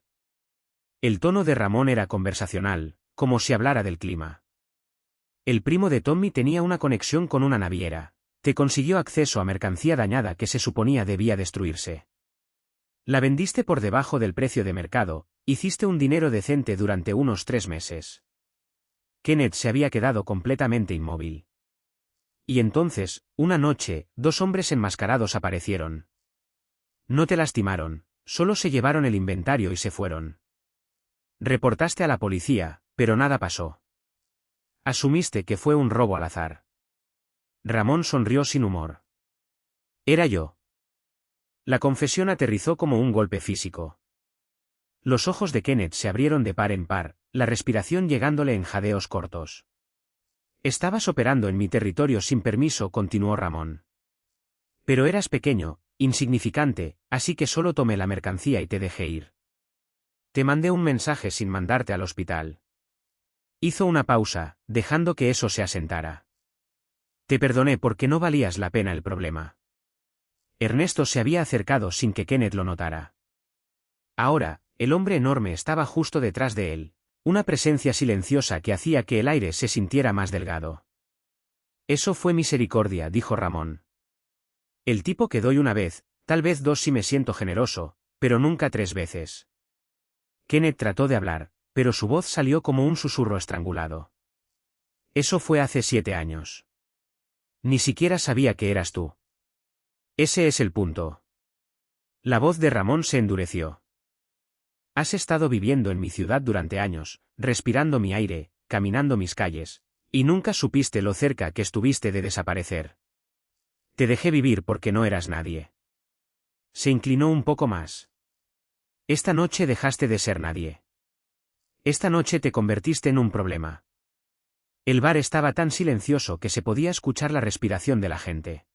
El tono de Ramón era conversacional, como si hablara del clima. El primo de Tommy tenía una conexión con una naviera. Te consiguió acceso a mercancía dañada que se suponía debía destruirse. La vendiste por debajo del precio de mercado, hiciste un dinero decente durante unos 3 meses. Kenneth se había quedado completamente inmóvil. Y entonces, una noche, 2 hombres enmascarados aparecieron. No te lastimaron, solo se llevaron el inventario y se fueron. Reportaste a la policía, pero nada pasó. Asumiste que fue un robo al azar. Ramón sonrió sin humor. Era yo. La confesión aterrizó como un golpe físico. Los ojos de Kenneth se abrieron de par en par, la respiración llegándole en jadeos cortos. Estabas operando en mi territorio sin permiso, continuó Ramón. Pero eras pequeño, insignificante, así que solo tomé la mercancía y te dejé ir. Te mandé un mensaje sin mandarte al hospital. Hizo una pausa, dejando que eso se asentara. Te perdoné porque no valías la pena el problema. Ernesto se había acercado sin que Kenneth lo notara. Ahora, el hombre enorme estaba justo detrás de él, una presencia silenciosa que hacía que el aire se sintiera más delgado. Eso fue misericordia, dijo Ramón. El tipo que doy una vez, tal vez 2 si me siento generoso, pero nunca 3 veces. Kenneth trató de hablar, pero su voz salió como un susurro estrangulado. Eso fue hace 7 años. Ni siquiera sabía que eras tú. Ese es el punto. La voz de Ramón se endureció. Has estado viviendo en mi ciudad durante años, respirando mi aire, caminando mis calles, y nunca supiste lo cerca que estuviste de desaparecer. Te dejé vivir porque no eras nadie. Se inclinó un poco más. Esta noche dejaste de ser nadie. Esta noche te convertiste en un problema. El bar estaba tan silencioso que se podía escuchar la respiración de la gente.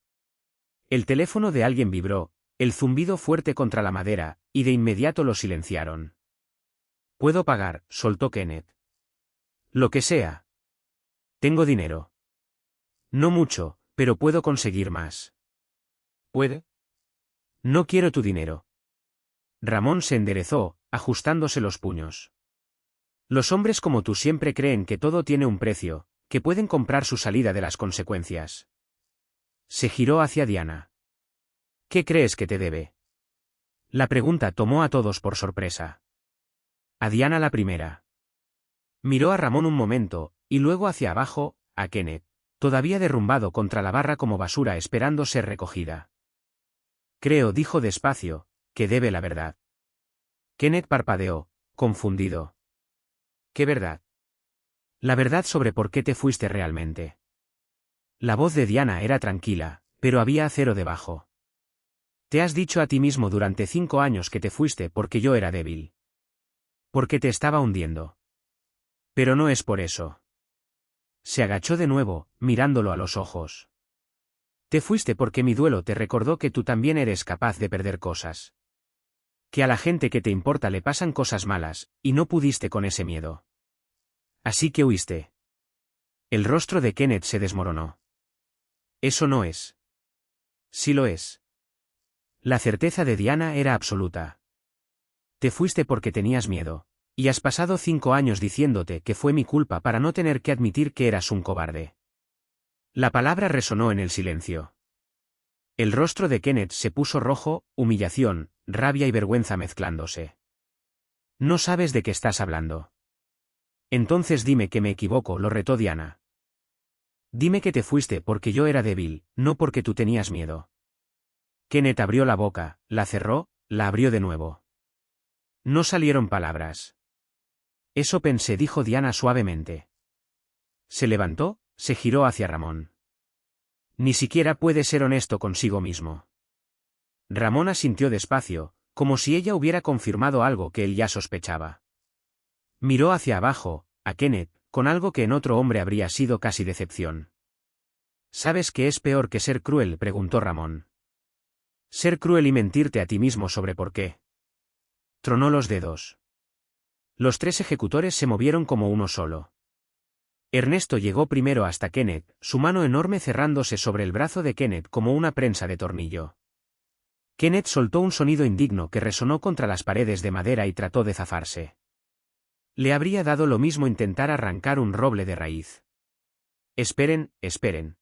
El teléfono de alguien vibró, el zumbido fuerte contra la madera, y de inmediato lo silenciaron. Puedo pagar, soltó Kenneth. Lo que sea. Tengo dinero. No mucho, pero puedo conseguir más. ¿Puede? No quiero tu dinero. Ramón se enderezó, ajustándose los puños. Los hombres como tú siempre creen que todo tiene un precio, que pueden comprar su salida de las consecuencias. Se giró hacia Diana. ¿Qué crees que te debe? La pregunta tomó a todos por sorpresa. A Diana la primera. Miró a Ramón un momento, y luego hacia abajo, a Kenneth, todavía derrumbado contra la barra como basura esperando ser recogida. Creo, dijo despacio, que debe la verdad. Kenneth parpadeó, confundido. ¿Qué verdad? La verdad sobre por qué te fuiste realmente. La voz de Diana era tranquila, pero había acero debajo. Te has dicho a ti mismo durante 5 años que te fuiste porque yo era débil. Porque te estaba hundiendo. Pero no es por eso. Se agachó de nuevo, mirándolo a los ojos. Te fuiste porque mi duelo te recordó que tú también eres capaz de perder cosas. Que a la gente que te importa le pasan cosas malas, y no pudiste con ese miedo. Así que huiste. El rostro de Kenneth se desmoronó. Eso no es. Sí lo es. La certeza de Diana era absoluta. Te fuiste porque tenías miedo, y has pasado 5 años diciéndote que fue mi culpa para no tener que admitir que eras un cobarde. La palabra resonó en el silencio. El rostro de Kenneth se puso rojo, humillación, rabia y vergüenza mezclándose. No sabes de qué estás hablando. Entonces dime que me equivoco, lo retó Diana. Dime que te fuiste porque yo era débil, no porque tú tenías miedo. Kenneth abrió la boca, la cerró, la abrió de nuevo. No salieron palabras. Eso pensé, dijo Diana suavemente. Se levantó, se giró hacia Ramón. Ni siquiera puede ser honesto consigo mismo. Ramón asintió despacio, como si ella hubiera confirmado algo que él ya sospechaba. Miró hacia abajo, a Kenneth, con algo que en otro hombre habría sido casi decepción. ¿Sabes qué es peor que ser cruel?, preguntó Ramón. Ser cruel y mentirte a ti mismo sobre por qué. Tronó los dedos. Los tres ejecutores se movieron como uno solo. Ernesto llegó primero hasta Kenneth, su mano enorme cerrándose sobre el brazo de Kenneth como una prensa de tornillo. Kenneth soltó un sonido indigno que resonó contra las paredes de madera y trató de zafarse. Le habría dado lo mismo intentar arrancar un roble de raíz. Esperen, esperen.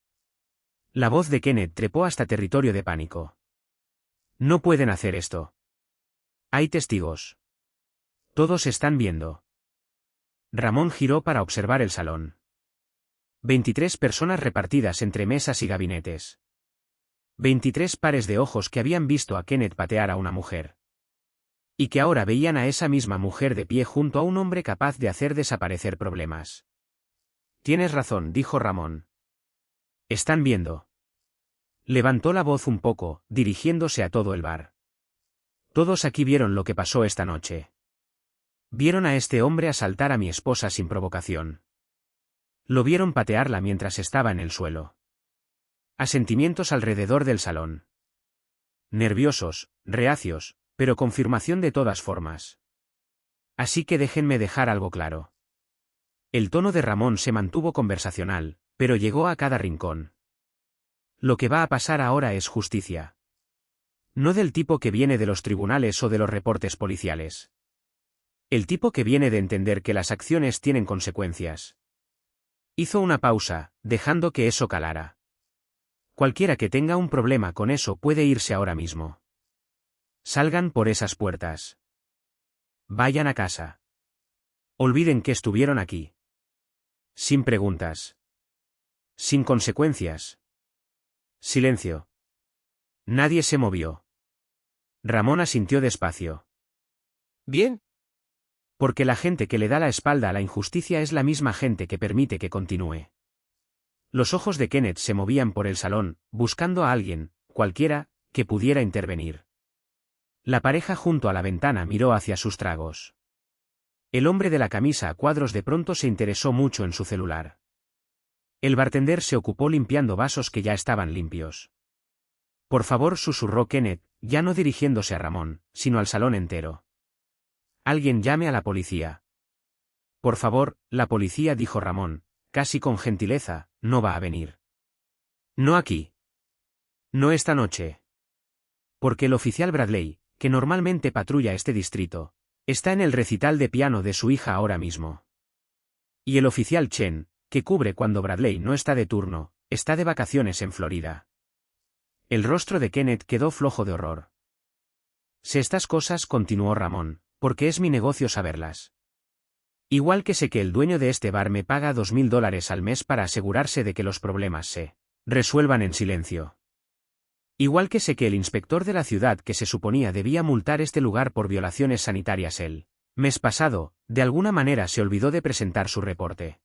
La voz de Kenneth trepó hasta territorio de pánico. No pueden hacer esto. Hay testigos. Todos están viendo. Ramón giró para observar el salón. 23 personas repartidas entre mesas y gabinetes. 23 pares de ojos que habían visto a Kenneth patear a una mujer. Y que ahora veían a esa misma mujer de pie junto a un hombre capaz de hacer desaparecer problemas. Tienes razón, dijo Ramón. Están viendo. Levantó la voz un poco, dirigiéndose a todo el bar. Todos aquí vieron lo que pasó esta noche. Vieron a este hombre asaltar a mi esposa sin provocación. Lo vieron patearla mientras estaba en el suelo. Asentimientos alrededor del salón. Nerviosos, reacios, pero confirmación de todas formas. Así que déjenme dejar algo claro. El tono de Ramón se mantuvo conversacional, pero llegó a cada rincón. Lo que va a pasar ahora es justicia. No del tipo que viene de los tribunales o de los reportes policiales. El tipo que viene de entender que las acciones tienen consecuencias. Hizo una pausa, dejando que eso calara. Cualquiera que tenga un problema con eso puede irse ahora mismo. Salgan por esas puertas. Vayan a casa. Olviden que estuvieron aquí. Sin preguntas. Sin consecuencias. Silencio. Nadie se movió. Ramón asintió despacio. Bien. Porque la gente que le da la espalda a la injusticia es la misma gente que permite que continúe. Los ojos de Kenneth se movían por el salón, buscando a alguien, cualquiera, que pudiera intervenir. La pareja junto a la ventana miró hacia sus tragos. El hombre de la camisa a cuadros de pronto se interesó mucho en su celular. El bartender se ocupó limpiando vasos que ya estaban limpios. Por favor, susurró Kenneth, ya no dirigiéndose a Ramón, sino al salón entero. Alguien llame a la policía. Por favor, la policía, dijo Ramón, casi con gentileza, no va a venir. No aquí. No esta noche. Porque el oficial Bradley, que normalmente patrulla este distrito, está en el recital de piano de su hija ahora mismo. Y el oficial Chen, que cubre cuando Bradley no está de turno, está de vacaciones en Florida. El rostro de Kenneth quedó flojo de horror. Sé estas cosas, continuó Ramón, porque es mi negocio saberlas. Igual que sé que el dueño de este bar me paga $2,000 al mes para asegurarse de que los problemas se resuelvan en silencio. Igual que sé que el inspector de la ciudad que se suponía debía multar este lugar por violaciones sanitarias el mes pasado, de alguna manera se olvidó de presentar su reporte.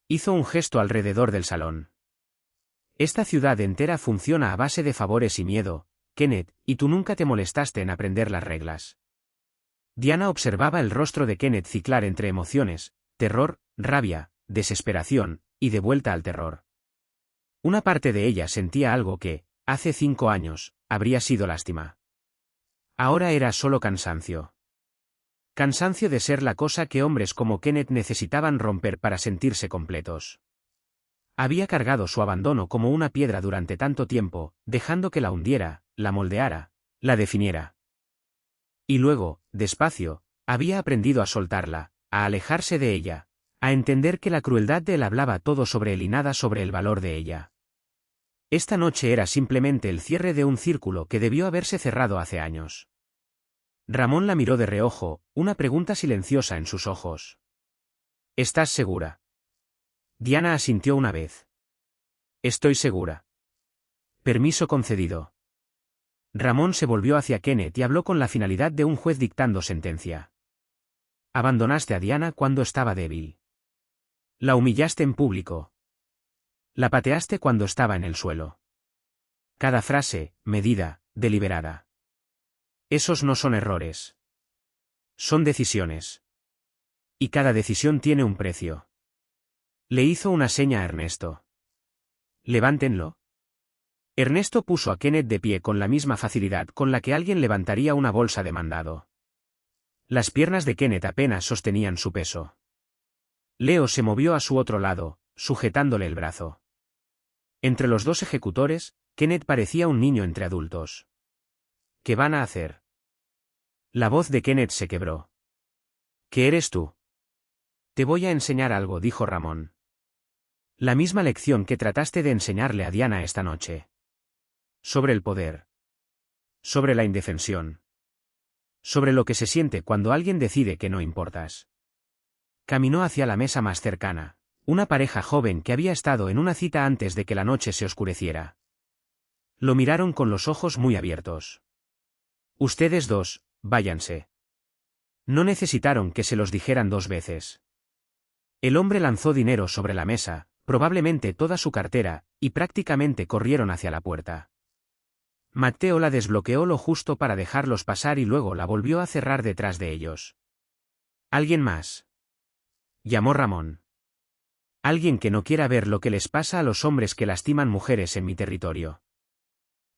Hizo un gesto alrededor del salón. Esta ciudad entera funciona a base de favores y miedo, Kenneth, y tú nunca te molestaste en aprender las reglas. Diana observaba el rostro de Kenneth ciclar entre emociones, terror, rabia, desesperación, y de vuelta al terror. Una parte de ella sentía algo que, hace 5 años, habría sido lástima. Ahora era solo cansancio. Cansancio de ser la cosa que hombres como Kenneth necesitaban romper para sentirse completos. Había cargado su abandono como una piedra durante tanto tiempo, dejando que la hundiera, la moldeara, la definiera. Y luego, despacio, había aprendido a soltarla, a alejarse de ella, a entender que la crueldad de él hablaba todo sobre él y nada sobre el valor de ella. Esta noche era simplemente el cierre de un círculo que debió haberse cerrado hace años. Ramón la miró de reojo, una pregunta silenciosa en sus ojos. ¿Estás segura? Diana asintió una vez. Estoy segura. Permiso concedido. Ramón se volvió hacia Kenneth y habló con la finalidad de un juez dictando sentencia. Abandonaste a Diana cuando estaba débil. La humillaste en público. La pateaste cuando estaba en el suelo. Cada frase, medida, deliberada. Esos no son errores. Son decisiones. Y cada decisión tiene un precio. Le hizo una seña a Ernesto. Levántenlo. Ernesto puso a Kenneth de pie con la misma facilidad con la que alguien levantaría una bolsa de mandado. Las piernas de Kenneth apenas sostenían su peso. Leo se movió a su otro lado, sujetándole el brazo. Entre los dos ejecutores, Kenneth parecía un niño entre adultos. ¿Qué van a hacer? La voz de Kenneth se quebró. ¿Qué eres tú? Te voy a enseñar algo, dijo Ramón. La misma lección que trataste de enseñarle a Diana esta noche. Sobre el poder. Sobre la indefensión. Sobre lo que se siente cuando alguien decide que no importas. Caminó hacia la mesa más cercana, una pareja joven que había estado en una cita antes de que la noche se oscureciera. Lo miraron con los ojos muy abiertos. Ustedes dos, váyanse. No necesitaron que se los dijeran dos veces. El hombre lanzó dinero sobre la mesa, probablemente toda su cartera, y prácticamente corrieron hacia la puerta. Matteo la desbloqueó lo justo para dejarlos pasar y luego la volvió a cerrar detrás de ellos. ¿Alguien más? Llamó Ramón. Alguien que no quiera ver lo que les pasa a los hombres que lastiman mujeres en mi territorio.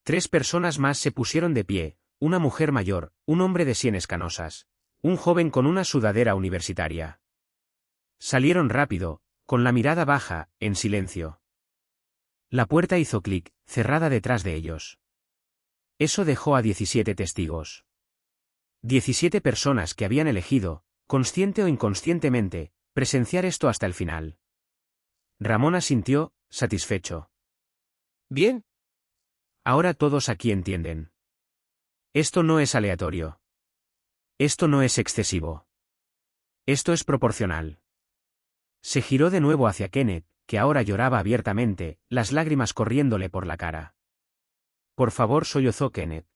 3 personas más se pusieron de pie, una mujer mayor, un hombre de sienes canosas, un joven con una sudadera universitaria. Salieron rápido, con la mirada baja, en silencio. La puerta hizo clic, cerrada detrás de ellos. Eso dejó a 17 testigos. 17 personas que habían elegido, consciente o inconscientemente, presenciar esto hasta el final. Ramón asintió, satisfecho. Bien. Ahora todos aquí entienden. Esto no es aleatorio. Esto no es excesivo. Esto es proporcional. Se giró de nuevo hacia Kenneth, que ahora lloraba abiertamente, las lágrimas corriéndole por la cara. Por favor, sollozó Kenneth.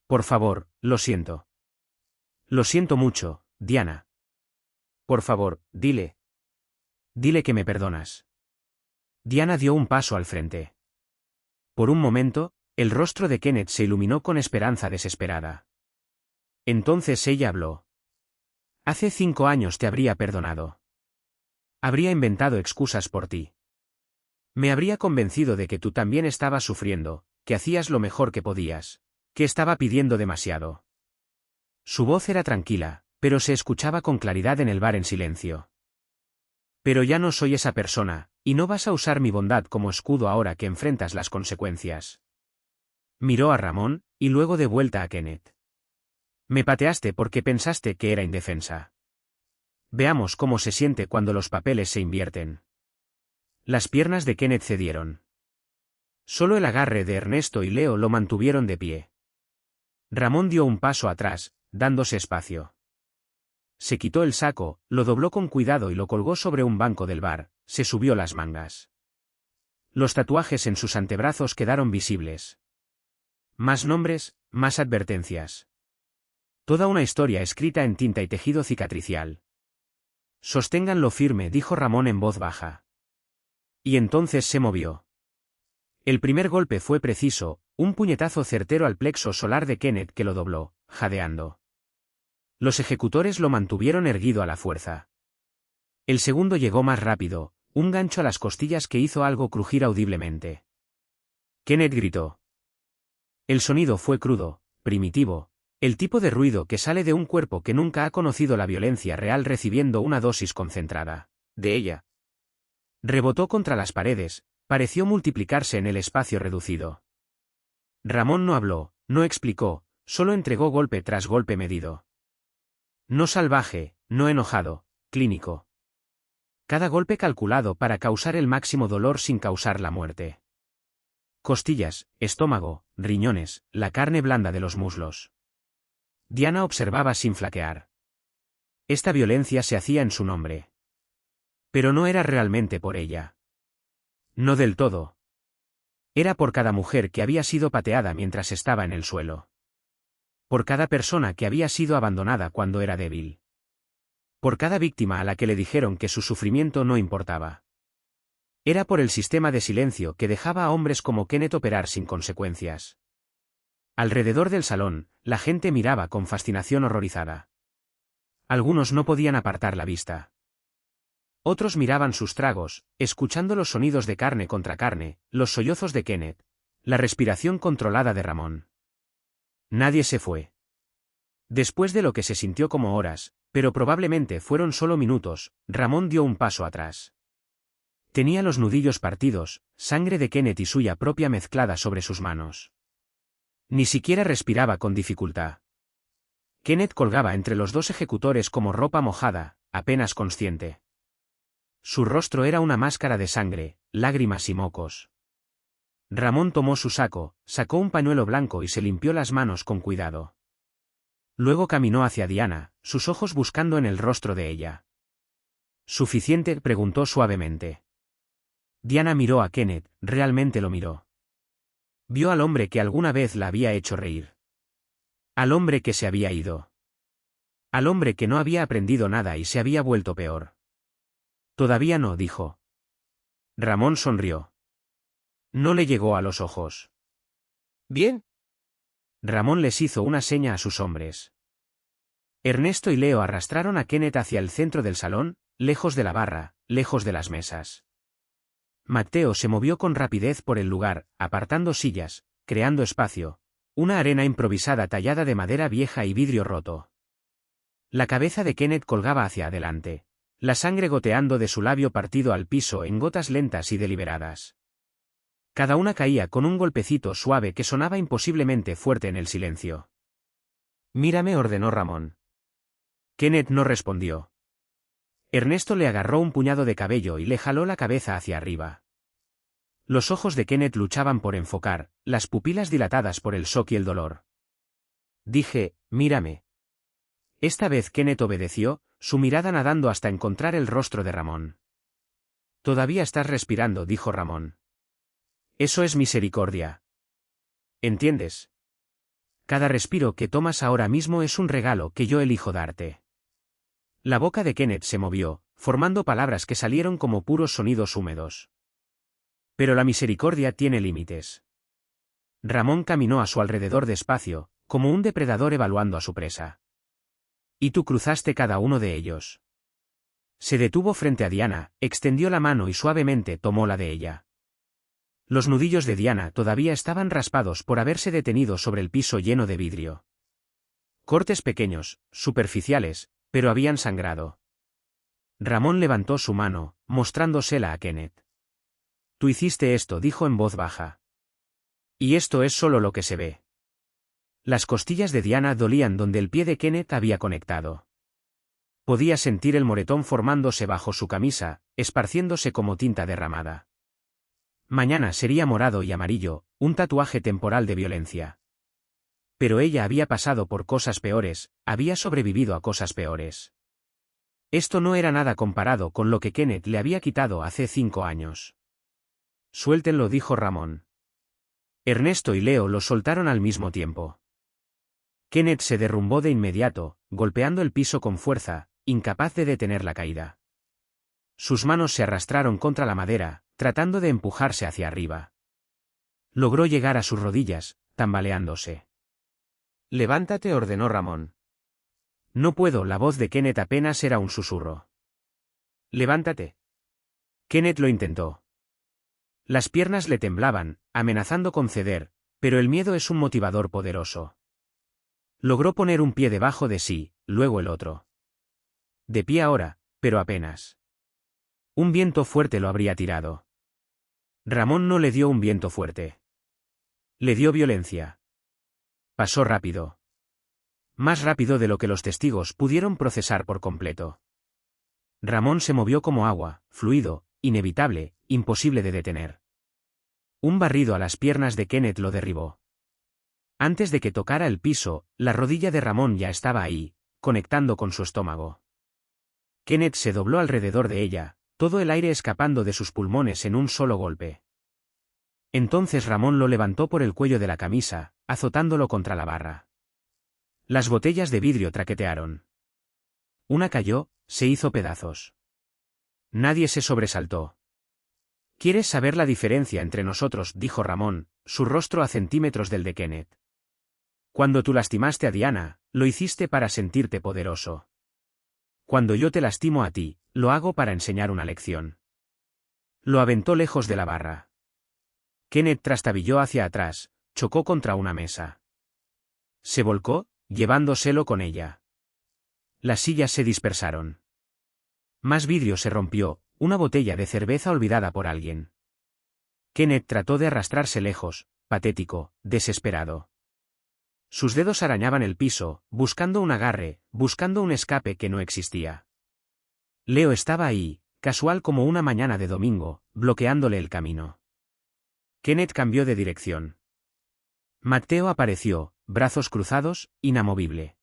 Por favor, lo siento. Lo siento mucho, Diana. Por favor, dile. Dile que me perdonas. Diana dio un paso al frente. Por un momento, el rostro de Kenneth se iluminó con esperanza desesperada. Entonces ella habló. Hace 5 años te habría perdonado. Habría inventado excusas por ti. Me habría convencido de que tú también estabas sufriendo, que hacías lo mejor que podías, que estaba pidiendo demasiado. Su voz era tranquila, pero se escuchaba con claridad en el bar en silencio. Pero ya no soy esa persona, y no vas a usar mi bondad como escudo ahora que enfrentas las consecuencias. Miró a Ramón, y luego de vuelta a Kenneth. Me pateaste porque pensaste que era indefensa. Veamos cómo se siente cuando los papeles se invierten. Las piernas de Kenneth cedieron. Solo el agarre de Ernesto y Leo lo mantuvieron de pie. Ramón dio un paso atrás, dándose espacio. Se quitó el saco, lo dobló con cuidado y lo colgó sobre un banco del bar, se subió las mangas. Los tatuajes en sus antebrazos quedaron visibles. Más nombres, más advertencias. Toda una historia escrita en tinta y tejido cicatricial. Sosténganlo firme, dijo Ramón en voz baja. Y entonces se movió. El primer golpe fue preciso, un puñetazo certero al plexo solar de Kenneth que lo dobló, jadeando. Los ejecutores lo mantuvieron erguido a la fuerza. El segundo llegó más rápido, un gancho a las costillas que hizo algo crujir audiblemente. Kenneth gritó. El sonido fue crudo, primitivo, el tipo de ruido que sale de un cuerpo que nunca ha conocido la violencia real recibiendo una dosis concentrada de ella. Rebotó contra las paredes, pareció multiplicarse en el espacio reducido. Ramón no habló, no explicó, solo entregó golpe tras golpe medido. No salvaje, no enojado, clínico. Cada golpe calculado para causar el máximo dolor sin causar la muerte. Costillas, estómago, riñones, la carne blanda de los muslos. Diana observaba sin flaquear. Esta violencia se hacía en su nombre. Pero no era realmente por ella. No del todo. Era por cada mujer que había sido pateada mientras estaba en el suelo. Por cada persona que había sido abandonada cuando era débil. Por cada víctima a la que le dijeron que su sufrimiento no importaba. Era por el sistema de silencio que dejaba a hombres como Kenneth operar sin consecuencias. Alrededor del salón, la gente miraba con fascinación horrorizada. Algunos no podían apartar la vista. Otros miraban sus tragos, escuchando los sonidos de carne contra carne, los sollozos de Kenneth, la respiración controlada de Ramón. Nadie se fue. Después de lo que se sintió como horas, pero probablemente fueron solo minutos, Ramón dio un paso atrás. Tenía los nudillos partidos, sangre de Kenneth y suya propia mezclada sobre sus manos. Ni siquiera respiraba con dificultad. Kenneth colgaba entre los dos ejecutores como ropa mojada, apenas consciente. Su rostro era una máscara de sangre, lágrimas y mocos. Ramón tomó su saco, sacó un pañuelo blanco y se limpió las manos con cuidado. Luego caminó hacia Diana, sus ojos buscando en el rostro de ella. ¿Suficiente?, preguntó suavemente. Diana miró a Kenneth, realmente lo miró. Vio al hombre que alguna vez la había hecho reír. Al hombre que se había ido. Al hombre que no había aprendido nada y se había vuelto peor. Todavía no, dijo. Ramón sonrió. No le llegó a los ojos. ¿Bien? Ramón les hizo una seña a sus hombres. Ernesto y Leo arrastraron a Kenneth hacia el centro del salón, lejos de la barra, lejos de las mesas. Matteo se movió con rapidez por el lugar, apartando sillas, creando espacio, una arena improvisada tallada de madera vieja y vidrio roto. La cabeza de Kenneth colgaba hacia adelante, la sangre goteando de su labio partido al piso en gotas lentas y deliberadas. Cada una caía con un golpecito suave que sonaba imposiblemente fuerte en el silencio. «Mírame», ordenó Ramón. Kenneth no respondió. Ernesto le agarró un puñado de cabello y le jaló la cabeza hacia arriba. Los ojos de Kenneth luchaban por enfocar, las pupilas dilatadas por el shock y el dolor. Dije, «Mírame». Esta vez Kenneth obedeció, su mirada nadando hasta encontrar el rostro de Ramón. «Todavía estás respirando», dijo Ramón. «Eso es misericordia. ¿Entiendes? Cada respiro que tomas ahora mismo es un regalo que yo elijo darte». La boca de Kenneth se movió, formando palabras que salieron como puros sonidos húmedos. Pero la misericordia tiene límites. Ramón caminó a su alrededor despacio, como un depredador evaluando a su presa. Y tú cruzaste cada uno de ellos. Se detuvo frente a Diana, extendió la mano y suavemente tomó la de ella. Los nudillos de Diana todavía estaban raspados por haberse detenido sobre el piso lleno de vidrio. Cortes pequeños, superficiales, pero habían sangrado. Ramón levantó su mano, mostrándosela a Kenneth. «Tú hiciste esto», dijo en voz baja. «Y esto es solo lo que se ve». Las costillas de Diana dolían donde el pie de Kenneth había conectado. Podía sentir el moretón formándose bajo su camisa, esparciéndose como tinta derramada. Mañana sería morado y amarillo, un tatuaje temporal de violencia. Pero ella había pasado por cosas peores, había sobrevivido a cosas peores. Esto no era nada comparado con lo que Kenneth le había quitado hace 5 años. «Suéltenlo», dijo Ramón. Ernesto y Leo lo soltaron al mismo tiempo. Kenneth se derrumbó de inmediato, golpeando el piso con fuerza, incapaz de detener la caída. Sus manos se arrastraron contra la madera, tratando de empujarse hacia arriba. Logró llegar a sus rodillas, tambaleándose. «Levántate», ordenó Ramón. «No puedo», la voz de Kenneth apenas era un susurro. «Levántate». Kenneth lo intentó. Las piernas le temblaban, amenazando con ceder, pero el miedo es un motivador poderoso. Logró poner un pie debajo de sí, luego el otro. De pie ahora, pero apenas. Un viento fuerte lo habría tirado. Ramón no le dio un viento fuerte. Le dio violencia. Pasó rápido. Más rápido de lo que los testigos pudieron procesar por completo. Ramón se movió como agua, fluido, inevitable, imposible de detener. Un barrido a las piernas de Kenneth lo derribó. Antes de que tocara el piso, la rodilla de Ramón ya estaba ahí, conectando con su estómago. Kenneth se dobló alrededor de ella, todo el aire escapando de sus pulmones en un solo golpe. Entonces Ramón lo levantó por el cuello de la camisa, azotándolo contra la barra. Las botellas de vidrio traquetearon. Una cayó, se hizo pedazos. Nadie se sobresaltó. ¿Quieres saber la diferencia entre nosotros?, dijo Ramón, su rostro a centímetros del de Kenneth. Cuando tú lastimaste a Diana, lo hiciste para sentirte poderoso. Cuando yo te lastimo a ti, lo hago para enseñar una lección. Lo aventó lejos de la barra. Kenneth trastabilló hacia atrás, chocó contra una mesa. Se volcó, llevándoselo con ella. Las sillas se dispersaron. Más vidrio se rompió, una botella de cerveza olvidada por alguien. Kenneth trató de arrastrarse lejos, patético, desesperado. Sus dedos arañaban el piso, buscando un agarre, buscando un escape que no existía. Leo estaba ahí, casual como una mañana de domingo, bloqueándole el camino. Kenneth cambió de dirección. Matteo apareció, brazos cruzados, inamovible.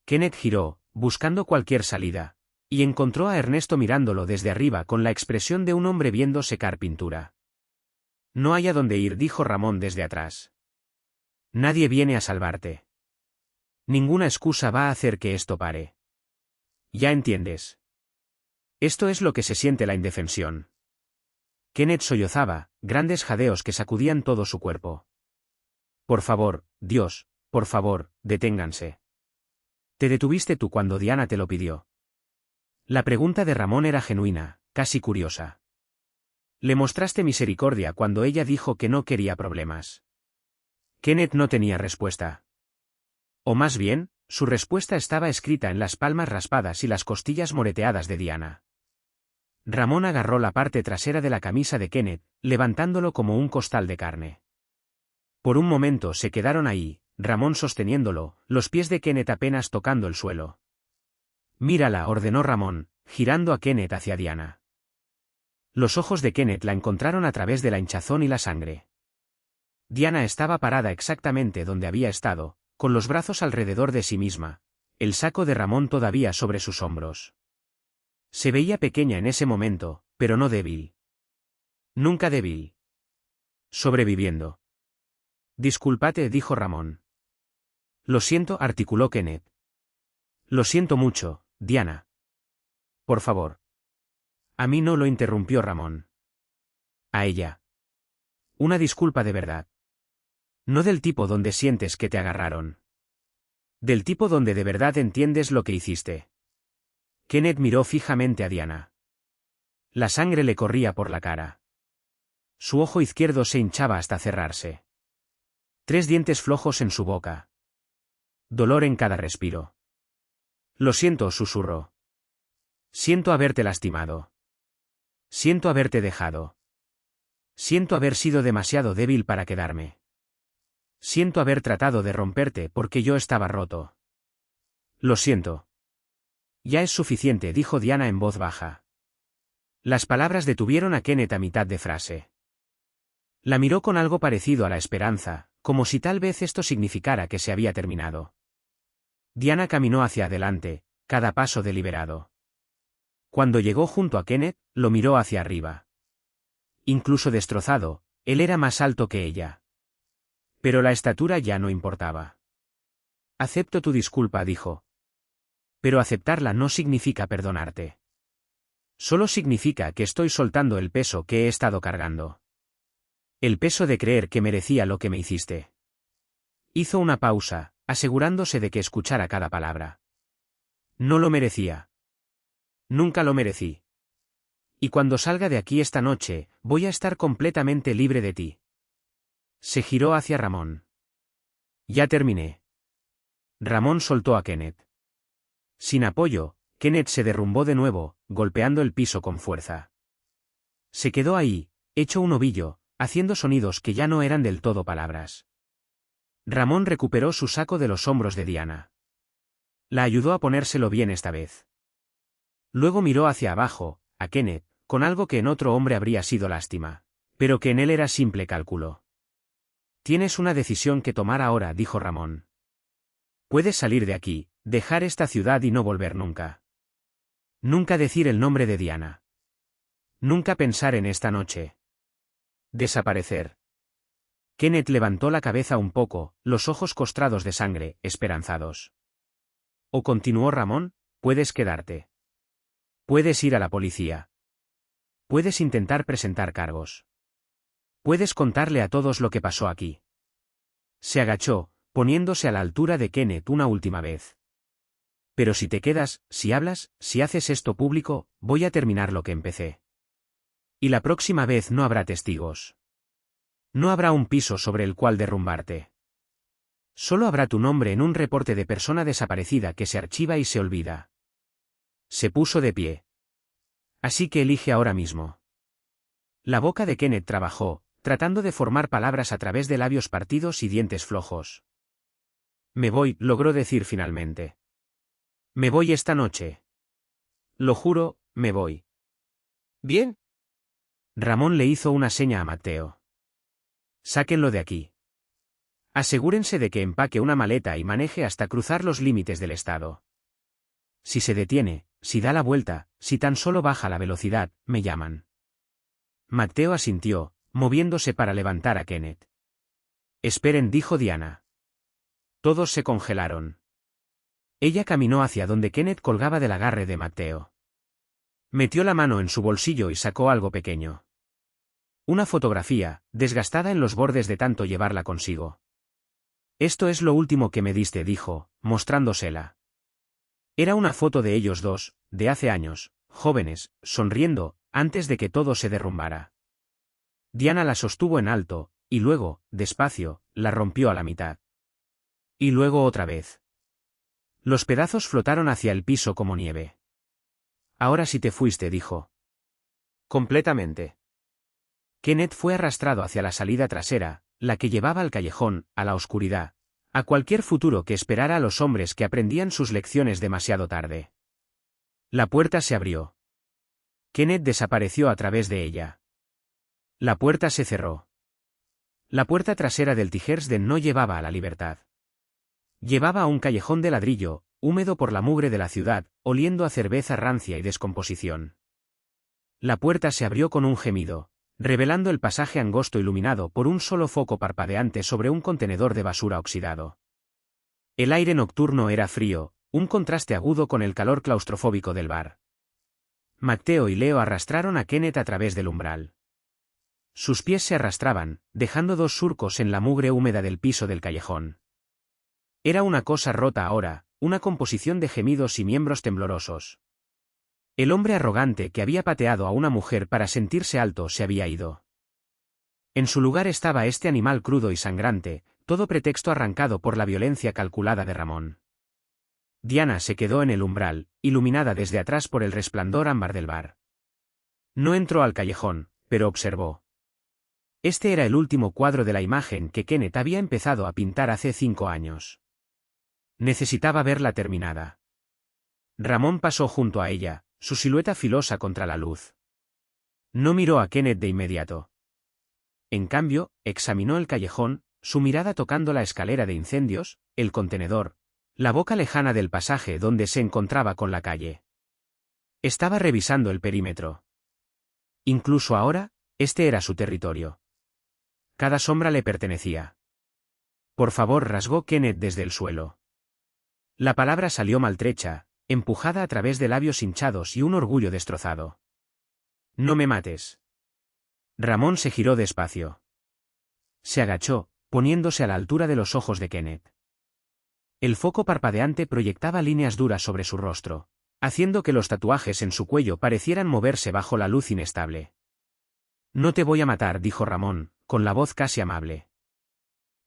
Kenneth giró, buscando cualquier salida, y encontró a Ernesto mirándolo desde arriba con la expresión de un hombre viendo secar pintura. No hay a dónde ir, dijo Ramón desde atrás. Nadie viene a salvarte. Ninguna excusa va a hacer que esto pare. Ya entiendes. Esto es lo que se siente la indefensión. Kenneth sollozaba, grandes jadeos que sacudían todo su cuerpo. Por favor, Dios, por favor, deténganse. ¿Te detuviste tú cuando Diana te lo pidió? La pregunta de Ramón era genuina, casi curiosa. Le mostraste misericordia cuando ella dijo que no quería problemas. Kenneth no tenía respuesta. O más bien, su respuesta estaba escrita en las palmas raspadas y las costillas moreteadas de Diana. Ramón agarró la parte trasera de la camisa de Kenneth, levantándolo como un costal de carne. Por un momento se quedaron ahí, Ramón sosteniéndolo, los pies de Kenneth apenas tocando el suelo. Mírala, ordenó Ramón, girando a Kenneth hacia Diana. Los ojos de Kenneth la encontraron a través de la hinchazón y la sangre. Diana estaba parada exactamente donde había estado, con los brazos alrededor de sí misma, el saco de Ramón todavía sobre sus hombros. Se veía pequeña en ese momento, pero no débil. Nunca débil. Sobreviviendo. Discúlpate, dijo Ramón. Lo siento, articuló Kenneth. Lo siento mucho, Diana. Por favor. A mí no, lo interrumpió Ramón. A ella. Una disculpa de verdad. No del tipo donde sientes que te agarraron. Del tipo donde de verdad entiendes lo que hiciste. Kenneth miró fijamente a Diana. La sangre le corría por la cara. Su ojo izquierdo se hinchaba hasta cerrarse. 3 dientes flojos en su boca. Dolor en cada respiro. Lo siento, susurró. Siento haberte lastimado. Siento haberte dejado. Siento haber sido demasiado débil para quedarme. Siento haber tratado de romperte porque yo estaba roto. Lo siento. Ya es suficiente, dijo Diana en voz baja. Las palabras detuvieron a Kenneth a mitad de frase. La miró con algo parecido a la esperanza, como si tal vez esto significara que se había terminado. Diana caminó hacia adelante, cada paso deliberado. Cuando llegó junto a Kenneth, lo miró hacia arriba. Incluso destrozado, él era más alto que ella. Pero la estatura ya no importaba. Acepto tu disculpa, dijo. Pero aceptarla no significa perdonarte. Solo significa que estoy soltando el peso que he estado cargando. El peso de creer que merecía lo que me hiciste. Hizo una pausa, asegurándose de que escuchara cada palabra. No lo merecía. Nunca lo merecí. Y cuando salga de aquí esta noche, voy a estar completamente libre de ti. Se giró hacia Ramón. Ya terminé. Ramón soltó a Kenneth. Sin apoyo, Kenneth se derrumbó de nuevo, golpeando el piso con fuerza. Se quedó ahí, hecho un ovillo, haciendo sonidos que ya no eran del todo palabras. Ramón recuperó su saco de los hombros de Diana. La ayudó a ponérselo bien esta vez. Luego miró hacia abajo, a Kenneth, con algo que en otro hombre habría sido lástima, pero que en él era simple cálculo. Tienes una decisión que tomar ahora, dijo Ramón. Puedes salir de aquí, dejar esta ciudad y no volver nunca. Nunca decir el nombre de Diana. Nunca pensar en esta noche. Desaparecer. Kenneth levantó la cabeza un poco, los ojos costrados de sangre, esperanzados. O continuó Ramón, puedes quedarte. Puedes ir a la policía. Puedes intentar presentar cargos. Puedes contarle a todos lo que pasó aquí. Se agachó, poniéndose a la altura de Kenneth una última vez. Pero si te quedas, si hablas, si haces esto público, voy a terminar lo que empecé. Y la próxima vez no habrá testigos. No habrá un piso sobre el cual derrumbarte. Solo habrá tu nombre en un reporte de persona desaparecida que se archiva y se olvida. Se puso de pie. Así que elige ahora mismo. La boca de Kenneth trabajó, tratando de formar palabras a través de labios partidos y dientes flojos. Me voy, logró decir finalmente. Me voy esta noche. Lo juro, me voy. Bien. Ramón le hizo una seña a Matteo. Sáquenlo de aquí. Asegúrense de que empaque una maleta y maneje hasta cruzar los límites del estado. Si se detiene, si da la vuelta, si tan solo baja la velocidad, me llaman. Matteo asintió, moviéndose para levantar a Kenneth. Esperen, dijo Diana. Todos se congelaron. Ella caminó hacia donde Kenneth colgaba del agarre de Matteo. Metió la mano en su bolsillo y sacó algo pequeño. Una fotografía, desgastada en los bordes de tanto llevarla consigo. Esto es lo último que me diste, dijo, mostrándosela. Era una foto de ellos dos, de hace años, jóvenes, sonriendo, antes de que todo se derrumbara. Diana la sostuvo en alto, y luego, despacio, la rompió a la mitad. Y luego otra vez. Los pedazos flotaron hacia el piso como nieve. Ahora sí te fuiste, dijo. Completamente. Kenneth fue arrastrado hacia la salida trasera, la que llevaba al callejón, a la oscuridad, a cualquier futuro que esperara a los hombres que aprendían sus lecciones demasiado tarde. La puerta se abrió. Kenneth desapareció a través de ella. La puerta se cerró. La puerta trasera del Tigersden no llevaba a la libertad. Llevaba a un callejón de ladrillo, húmedo por la mugre de la ciudad, oliendo a cerveza rancia y descomposición. La puerta se abrió con un gemido, revelando el pasaje angosto iluminado por un solo foco parpadeante sobre un contenedor de basura oxidado. El aire nocturno era frío, un contraste agudo con el calor claustrofóbico del bar. Matteo y Leo arrastraron a Kenneth a través del umbral. Sus pies se arrastraban, dejando 2 surcos en la mugre húmeda del piso del callejón. Era una cosa rota ahora, una composición de gemidos y miembros temblorosos. El hombre arrogante que había pateado a una mujer para sentirse alto se había ido. En su lugar estaba este animal crudo y sangrante, todo pretexto arrancado por la violencia calculada de Ramón. Diana se quedó en el umbral, iluminada desde atrás por el resplandor ámbar del bar. No entró al callejón, pero observó. Este era el último cuadro de la imagen que Kenneth había empezado a pintar hace 5 años. Necesitaba verla terminada. Ramón pasó junto a ella, su silueta filosa contra la luz. No miró a Kenneth de inmediato. En cambio, examinó el callejón, su mirada tocando la escalera de incendios, el contenedor, la boca lejana del pasaje donde se encontraba con la calle. Estaba revisando el perímetro. Incluso ahora, este era su territorio. Cada sombra le pertenecía. Por favor, rasgó Kenneth desde el suelo. La palabra salió maltrecha, empujada a través de labios hinchados y un orgullo destrozado. No me mates. Ramón se giró despacio. Se agachó, poniéndose a la altura de los ojos de Kenneth. El foco parpadeante proyectaba líneas duras sobre su rostro, haciendo que los tatuajes en su cuello parecieran moverse bajo la luz inestable. No te voy a matar, dijo Ramón, con la voz casi amable.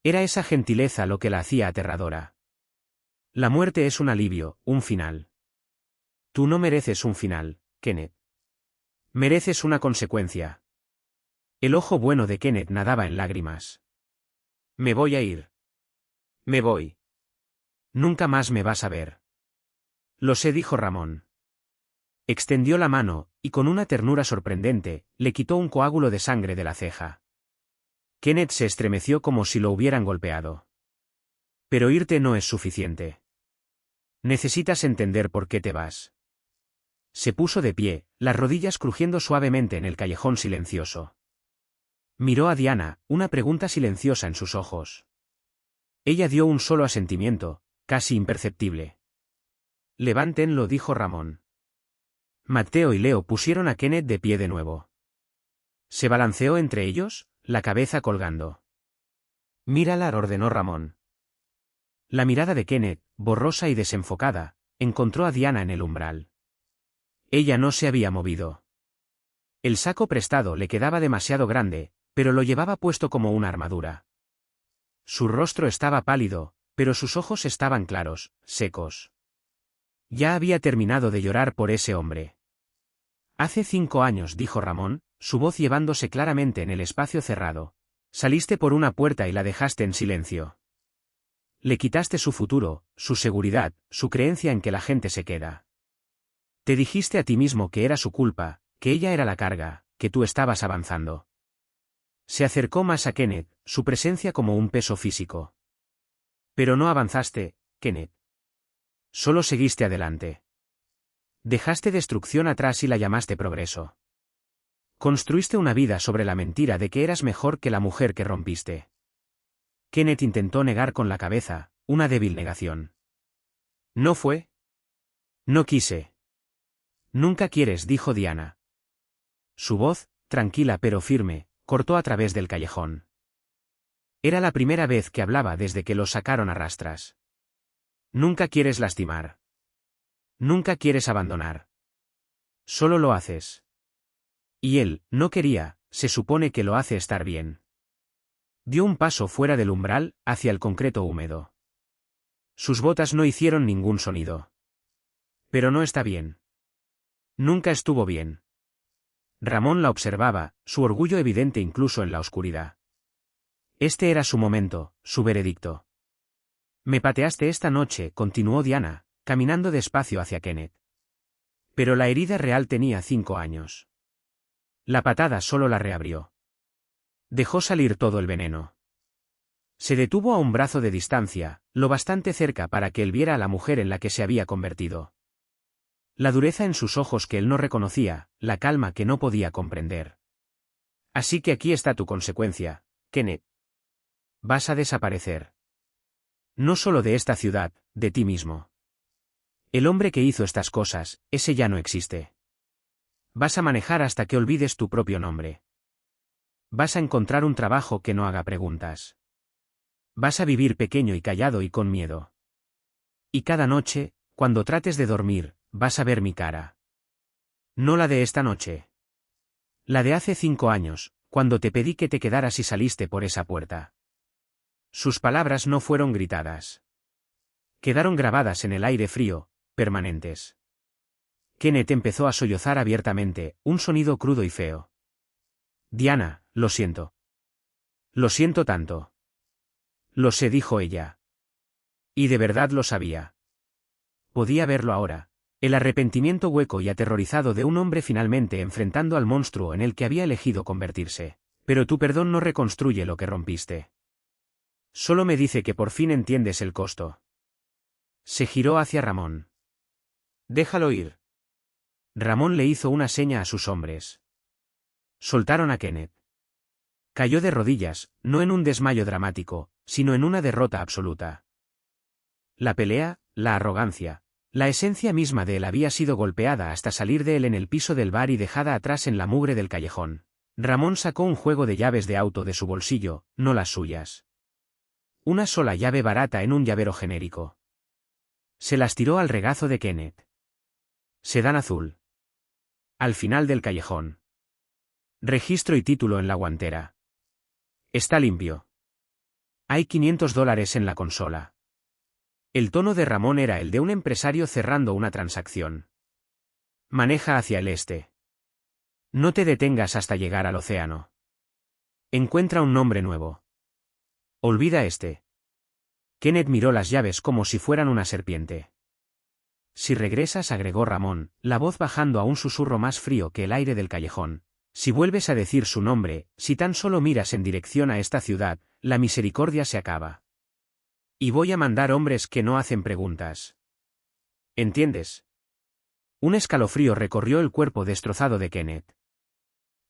Era esa gentileza lo que la hacía aterradora. La muerte es un alivio, un final. Tú no mereces un final, Kenneth. Mereces una consecuencia. El ojo bueno de Kenneth nadaba en lágrimas. Me voy a ir. Me voy. Nunca más me vas a ver. Lo sé, dijo Ramón. Extendió la mano, y con una ternura sorprendente, le quitó un coágulo de sangre de la ceja. Kenneth se estremeció como si lo hubieran golpeado. Pero irte no es suficiente. Necesitas entender por qué te vas. Se puso de pie, las rodillas crujiendo suavemente en el callejón silencioso. Miró a Diana, una pregunta silenciosa en sus ojos. Ella dio un solo asentimiento, casi imperceptible. Levántenlo, dijo Ramón. Matteo y Leo pusieron a Kenneth de pie de nuevo. Se balanceó entre ellos, la cabeza colgando. Mírala, ordenó Ramón. La mirada de Kenneth, borrosa y desenfocada, encontró a Diana en el umbral. Ella no se había movido. El saco prestado le quedaba demasiado grande, pero lo llevaba puesto como una armadura. Su rostro estaba pálido, pero sus ojos estaban claros, secos. Ya había terminado de llorar por ese hombre. Hace 5 años, dijo Ramón, su voz llevándose claramente en el espacio cerrado. Saliste por una puerta y la dejaste en silencio. Le quitaste su futuro, su seguridad, su creencia en que la gente se queda. Te dijiste a ti mismo que era su culpa, que ella era la carga, que tú estabas avanzando. Se acercó más a Kenneth, su presencia como un peso físico. Pero no avanzaste, Kenneth. Solo seguiste adelante. Dejaste destrucción atrás y la llamaste progreso. Construiste una vida sobre la mentira de que eras mejor que la mujer que rompiste. Kenneth intentó negar con la cabeza, una débil negación. ¿No fue? No quise. Nunca quieres, dijo Diana. Su voz, tranquila pero firme, cortó a través del callejón. Era la primera vez que hablaba desde que lo sacaron a rastras. Nunca quieres lastimar. Nunca quieres abandonar. Solo lo haces. Y él, no quería, se supone que lo hace estar bien. Dio un paso fuera del umbral, hacia el concreto húmedo. Sus botas no hicieron ningún sonido. Pero no está bien. Nunca estuvo bien. Ramón la observaba, su orgullo evidente incluso en la oscuridad. Este era su momento, su veredicto. Me pateaste esta noche, continuó Diana, caminando despacio hacia Kenneth. Pero la herida real tenía 5 años. La patada solo la reabrió. Dejó salir todo el veneno. Se detuvo a un brazo de distancia, lo bastante cerca para que él viera a la mujer en la que se había convertido. La dureza en sus ojos que él no reconocía, la calma que no podía comprender. Así que aquí está tu consecuencia, Kenneth. Vas a desaparecer. No solo de esta ciudad, de ti mismo. El hombre que hizo estas cosas, ese ya no existe. Vas a manejar hasta que olvides tu propio nombre. Vas a encontrar un trabajo que no haga preguntas. Vas a vivir pequeño y callado y con miedo. Y cada noche, cuando trates de dormir, vas a ver mi cara. No la de esta noche. La de hace 5 años, cuando te pedí que te quedaras y saliste por esa puerta. Sus palabras no fueron gritadas. Quedaron grabadas en el aire frío, permanentes. Kenneth empezó a sollozar abiertamente, un sonido crudo y feo. Diana, lo siento. Lo siento tanto. Lo sé, dijo ella. Y de verdad lo sabía. Podía verlo ahora, el arrepentimiento hueco y aterrorizado de un hombre finalmente enfrentando al monstruo en el que había elegido convertirse. Pero tu perdón no reconstruye lo que rompiste. Solo me dice que por fin entiendes el costo. Se giró hacia Ramón. Déjalo ir. Ramón le hizo una seña a sus hombres. Soltaron a Kenneth. Cayó de rodillas, no en un desmayo dramático, sino en una derrota absoluta. La pelea, la arrogancia, la esencia misma de él había sido golpeada hasta salir de él en el piso del bar y dejada atrás en la mugre del callejón. Ramón sacó un juego de llaves de auto de su bolsillo, no las suyas. Una sola llave barata en un llavero genérico. Se las tiró al regazo de Kenneth. Sedán azul. Al final del callejón. Registro y título en la guantera. Está limpio. Hay $500 en la consola. El tono de Ramón era el de un empresario cerrando una transacción. Maneja hacia el este. No te detengas hasta llegar al océano. Encuentra un nombre nuevo. Olvida este. Kenneth miró las llaves como si fueran una serpiente. Si regresas, agregó Ramón, la voz bajando a un susurro más frío que el aire del callejón. Si vuelves a decir su nombre, si tan solo miras en dirección a esta ciudad, la misericordia se acaba. Y voy a mandar hombres que no hacen preguntas. ¿Entiendes? Un escalofrío recorrió el cuerpo destrozado de Kenneth.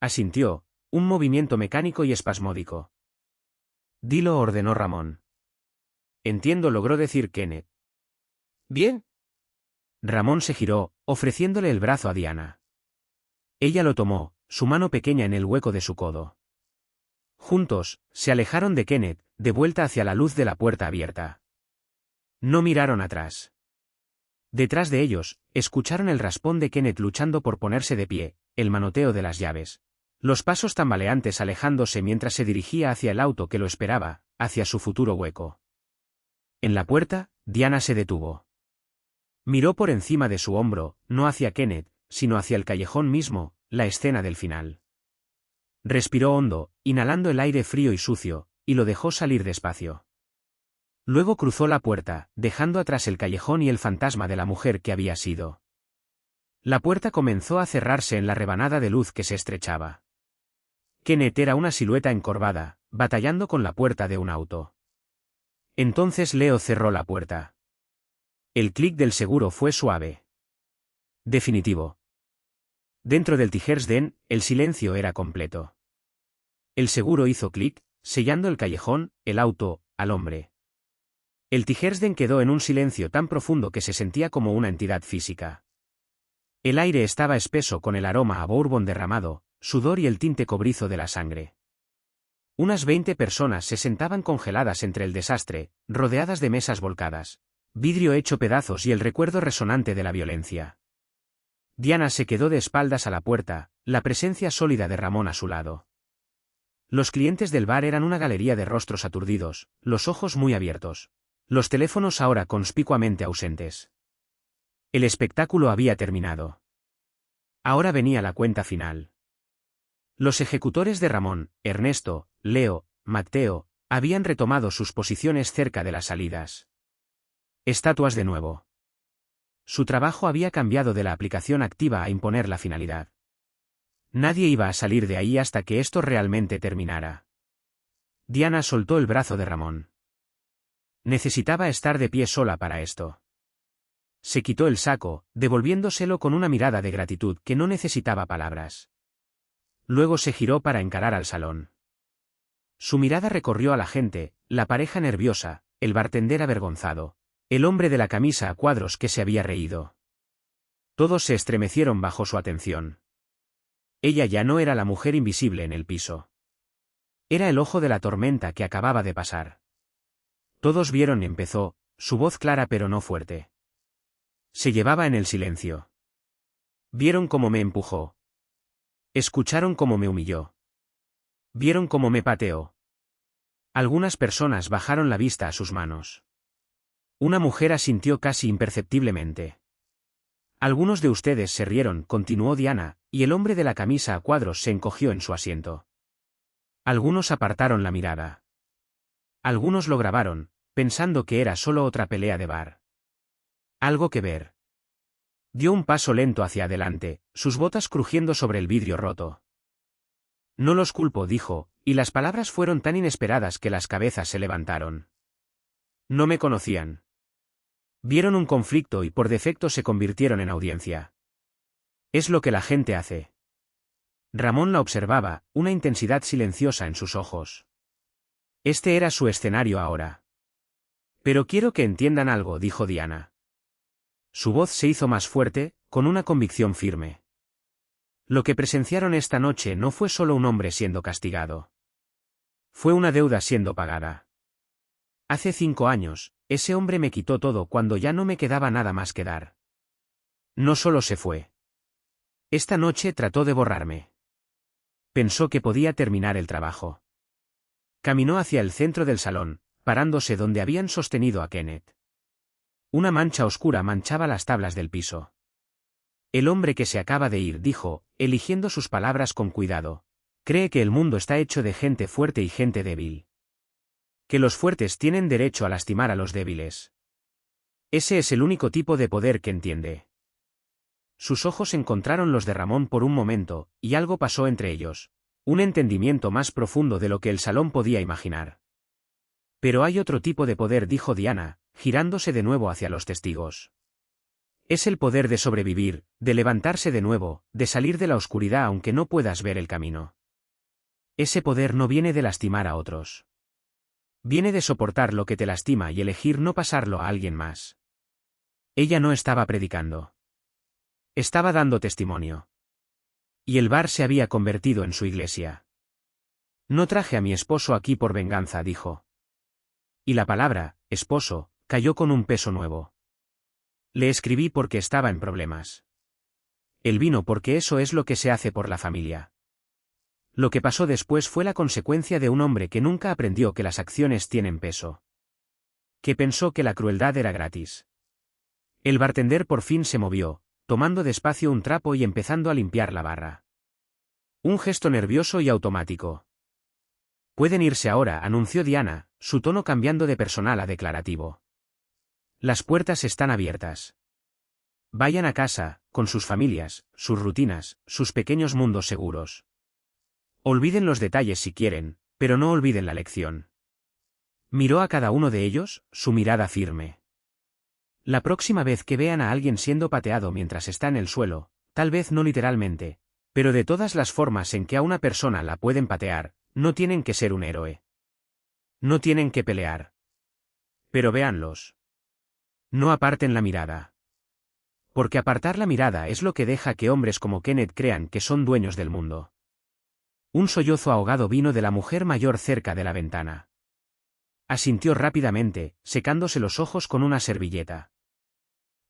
Asintió, un movimiento mecánico y espasmódico. Dilo, ordenó Ramón. Entiendo, logró decir Kenneth. Bien. Ramón se giró, ofreciéndole el brazo a Diana. Ella lo tomó, su mano pequeña en el hueco de su codo. Juntos, se alejaron de Kenneth, de vuelta hacia la luz de la puerta abierta. No miraron atrás. Detrás de ellos, escucharon el raspón de Kenneth luchando por ponerse de pie, el manoteo de las llaves. Los pasos tambaleantes alejándose mientras se dirigía hacia el auto que lo esperaba, hacia su futuro hueco. En la puerta, Diana se detuvo. Miró por encima de su hombro, no hacia Kenneth, sino hacia el callejón mismo, la escena del final. Respiró hondo, inhalando el aire frío y sucio, y lo dejó salir despacio. Luego cruzó la puerta, dejando atrás el callejón y el fantasma de la mujer que había sido. La puerta comenzó a cerrarse en la rebanada de luz que se estrechaba. Kenneth era una silueta encorvada, batallando con la puerta de un auto. Entonces Leo cerró la puerta. El clic del seguro fue suave. Definitivo. Dentro del Tigersden, el silencio era completo. El seguro hizo clic, sellando el callejón, el auto, al hombre. El Tigersden quedó en un silencio tan profundo que se sentía como una entidad física. El aire estaba espeso con el aroma a bourbon derramado, sudor y el tinte cobrizo de la sangre. Unas 20 personas se sentaban congeladas entre el desastre, rodeadas de mesas volcadas, vidrio hecho pedazos y el recuerdo resonante de la violencia. Diana se quedó de espaldas a la puerta, la presencia sólida de Ramón a su lado. Los clientes del bar eran una galería de rostros aturdidos, los ojos muy abiertos. Los teléfonos ahora conspicuamente ausentes. El espectáculo había terminado. Ahora venía la cuenta final. Los ejecutores de Ramón, Ernesto, Leo, Matteo, habían retomado sus posiciones cerca de las salidas. Estatuas de nuevo. Su trabajo había cambiado de la aplicación activa a imponer la finalidad. Nadie iba a salir de ahí hasta que esto realmente terminara. Diana soltó el brazo de Ramón. Necesitaba estar de pie sola para esto. Se quitó el saco, devolviéndoselo con una mirada de gratitud que no necesitaba palabras. Luego se giró para encarar al salón. Su mirada recorrió a la gente, la pareja nerviosa, el bartender avergonzado, el hombre de la camisa a cuadros que se había reído. Todos se estremecieron bajo su atención. Ella ya no era la mujer invisible en el piso. Era el ojo de la tormenta que acababa de pasar. Todos vieron, empezó, su voz clara pero no fuerte. Se llevaba en el silencio. Vieron cómo me empujó. Escucharon cómo me humilló. Vieron cómo me pateó. Algunas personas bajaron la vista a sus manos. Una mujer asintió casi imperceptiblemente. Algunos de ustedes se rieron, continuó Diana, y el hombre de la camisa a cuadros se encogió en su asiento. Algunos apartaron la mirada. Algunos lo grabaron, pensando que era solo otra pelea de bar. Algo que ver. Dio un paso lento hacia adelante, sus botas crujiendo sobre el vidrio roto. No los culpo, dijo, y las palabras fueron tan inesperadas que las cabezas se levantaron. No me conocían. Vieron un conflicto y por defecto se convirtieron en audiencia. Es lo que la gente hace. Ramón la observaba, una intensidad silenciosa en sus ojos. Este era su escenario ahora. Pero quiero que entiendan algo, dijo Diana. Su voz se hizo más fuerte, con una convicción firme. Lo que presenciaron esta noche no fue solo un hombre siendo castigado. Fue una deuda siendo pagada. Hace 5 años, ese hombre me quitó todo cuando ya no me quedaba nada más que dar. No solo se fue. Esta noche trató de borrarme. Pensó que podía terminar el trabajo. Caminó hacia el centro del salón, parándose donde habían sostenido a Kenneth. Una mancha oscura manchaba las tablas del piso. El hombre que se acaba de ir, dijo, eligiendo sus palabras con cuidado, cree que el mundo está hecho de gente fuerte y gente débil. Que los fuertes tienen derecho a lastimar a los débiles. Ese es el único tipo de poder que entiende. Sus ojos encontraron los de Ramón por un momento, y algo pasó entre ellos. Un entendimiento más profundo de lo que el salón podía imaginar. Pero hay otro tipo de poder, dijo Diana, girándose de nuevo hacia los testigos. Es el poder de sobrevivir, de levantarse de nuevo, de salir de la oscuridad aunque no puedas ver el camino. Ese poder no viene de lastimar a otros. Viene de soportar lo que te lastima y elegir no pasarlo a alguien más. Ella no estaba predicando. Estaba dando testimonio. Y el bar se había convertido en su iglesia. No traje a mi esposo aquí por venganza, dijo. Y la palabra, esposo, cayó con un peso nuevo. Le escribí porque estaba en problemas. Él vino porque eso es lo que se hace por la familia. Lo que pasó después fue la consecuencia de un hombre que nunca aprendió que las acciones tienen peso. Que pensó que la crueldad era gratis. El bartender por fin se movió, tomando despacio un trapo y empezando a limpiar la barra. Un gesto nervioso y automático. Pueden irse ahora, anunció Diana, su tono cambiando de personal a declarativo. Las puertas están abiertas. Vayan a casa, con sus familias, sus rutinas, sus pequeños mundos seguros. Olviden los detalles si quieren, pero no olviden la lección. Miró a cada uno de ellos, su mirada firme. La próxima vez que vean a alguien siendo pateado mientras está en el suelo, tal vez no literalmente, pero de todas las formas en que a una persona la pueden patear, no tienen que ser un héroe. No tienen que pelear. Pero véanlos. No aparten la mirada. Porque apartar la mirada es lo que deja que hombres como Kenneth crean que son dueños del mundo. Un sollozo ahogado vino de la mujer mayor cerca de la ventana. Asintió rápidamente, secándose los ojos con una servilleta.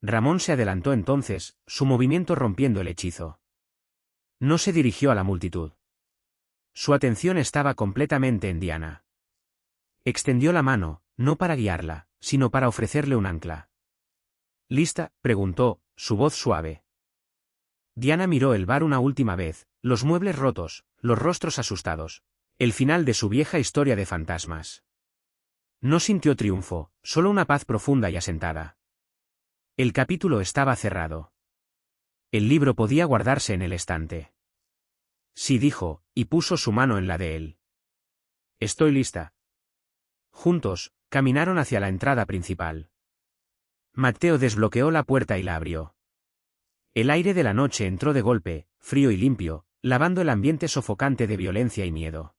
Ramón se adelantó entonces, su movimiento rompiendo el hechizo. No se dirigió a la multitud. Su atención estaba completamente en Diana. Extendió la mano, no para guiarla, sino para ofrecerle un ancla. ¿Lista?, preguntó, su voz suave. Diana miró el bar una última vez, los muebles rotos, los rostros asustados. El final de su vieja historia de fantasmas. No sintió triunfo, solo una paz profunda y asentada. El capítulo estaba cerrado. El libro podía guardarse en el estante. Sí, dijo, y puso su mano en la de él. Estoy lista. Juntos, caminaron hacia la entrada principal. Matteo desbloqueó la puerta y la abrió. El aire de la noche entró de golpe, frío y limpio, lavando el ambiente sofocante de violencia y miedo.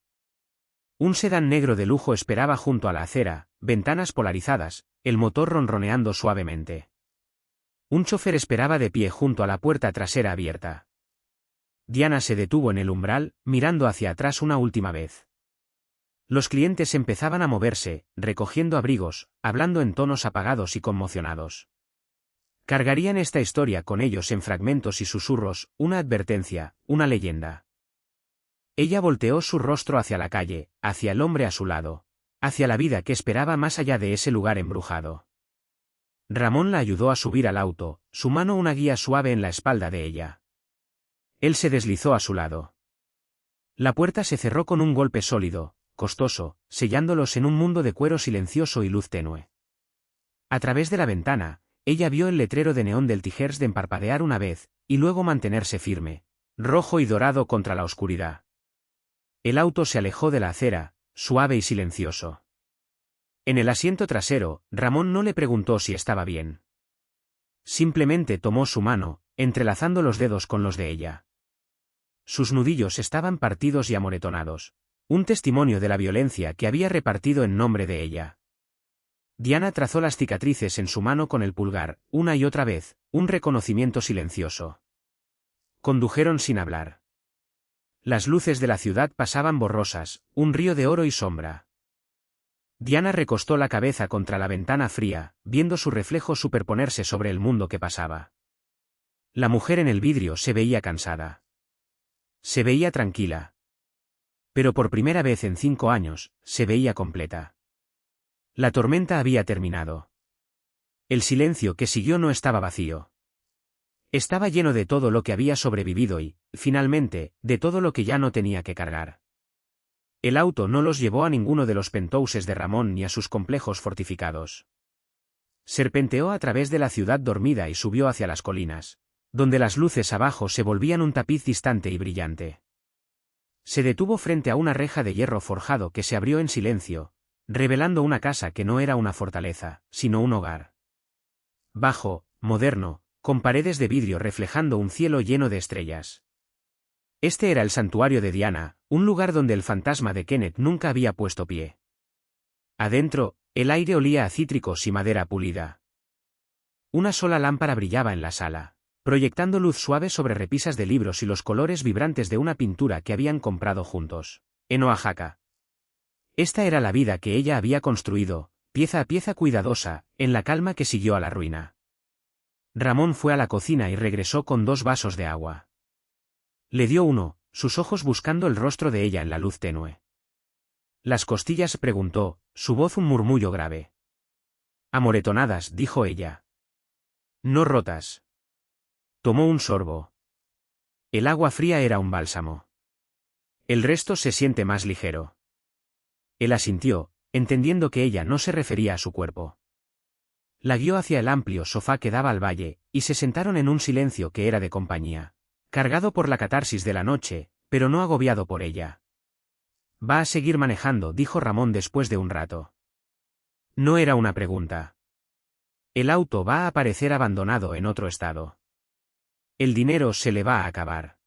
Un sedán negro de lujo esperaba junto a la acera, ventanas polarizadas, el motor ronroneando suavemente. Un chofer esperaba de pie junto a la puerta trasera abierta. Diana se detuvo en el umbral, mirando hacia atrás una última vez. Los clientes empezaban a moverse, recogiendo abrigos, hablando en tonos apagados y conmocionados. Cargarían esta historia con ellos en fragmentos y susurros, una advertencia, una leyenda. Ella volteó su rostro hacia la calle, hacia el hombre a su lado, hacia la vida que esperaba más allá de ese lugar embrujado. Ramón la ayudó a subir al auto, su mano una guía suave en la espalda de ella. Él se deslizó a su lado. La puerta se cerró con un golpe sólido, costoso, sellándolos en un mundo de cuero silencioso y luz tenue. A través de la ventana, ella vio el letrero de neón del Tigersden parpadear una vez, y luego mantenerse firme, rojo y dorado contra la oscuridad. El auto se alejó de la acera, suave y silencioso. En el asiento trasero, Ramón no le preguntó si estaba bien. Simplemente tomó su mano, entrelazando los dedos con los de ella. Sus nudillos estaban partidos y amoretonados, un testimonio de la violencia que había repartido en nombre de ella. Diana trazó las cicatrices en su mano con el pulgar, una y otra vez, un reconocimiento silencioso. Condujeron sin hablar. Las luces de la ciudad pasaban borrosas, un río de oro y sombra. Diana recostó la cabeza contra la ventana fría, viendo su reflejo superponerse sobre el mundo que pasaba. La mujer en el vidrio se veía cansada. Se veía tranquila. Pero por primera vez en 5 años, se veía completa. La tormenta había terminado. El silencio que siguió no estaba vacío. Estaba lleno de todo lo que había sobrevivido y, finalmente, de todo lo que ya no tenía que cargar. El auto no los llevó a ninguno de los penthouses de Ramón ni a sus complejos fortificados. Serpenteó a través de la ciudad dormida y subió hacia las colinas, donde las luces abajo se volvían un tapiz distante y brillante. Se detuvo frente a una reja de hierro forjado que se abrió en silencio, revelando una casa que no era una fortaleza, sino un hogar. Bajo, moderno, con paredes de vidrio reflejando un cielo lleno de estrellas. Este era el santuario de Diana, un lugar donde el fantasma de Kenneth nunca había puesto pie. Adentro, el aire olía a cítricos y madera pulida. Una sola lámpara brillaba en la sala, proyectando luz suave sobre repisas de libros y los colores vibrantes de una pintura que habían comprado juntos, en Oaxaca. Esta era la vida que ella había construido, pieza a pieza cuidadosa, en la calma que siguió a la ruina. Ramón fue a la cocina y regresó con 2 vasos de agua. Le dio uno, sus ojos buscando el rostro de ella en la luz tenue. ¿Las costillas?, preguntó, su voz un murmullo grave. Amoretonadas, dijo ella. No rotas. Tomó un sorbo. El agua fría era un bálsamo. El resto se siente más ligero. Él asintió, entendiendo que ella no se refería a su cuerpo. La guió hacia el amplio sofá que daba al valle, y se sentaron en un silencio que era de compañía, cargado por la catarsis de la noche, pero no agobiado por ella. Va a seguir manejando, dijo Ramón después de un rato. No era una pregunta. El auto va a aparecer abandonado en otro estado. El dinero se le va a acabar.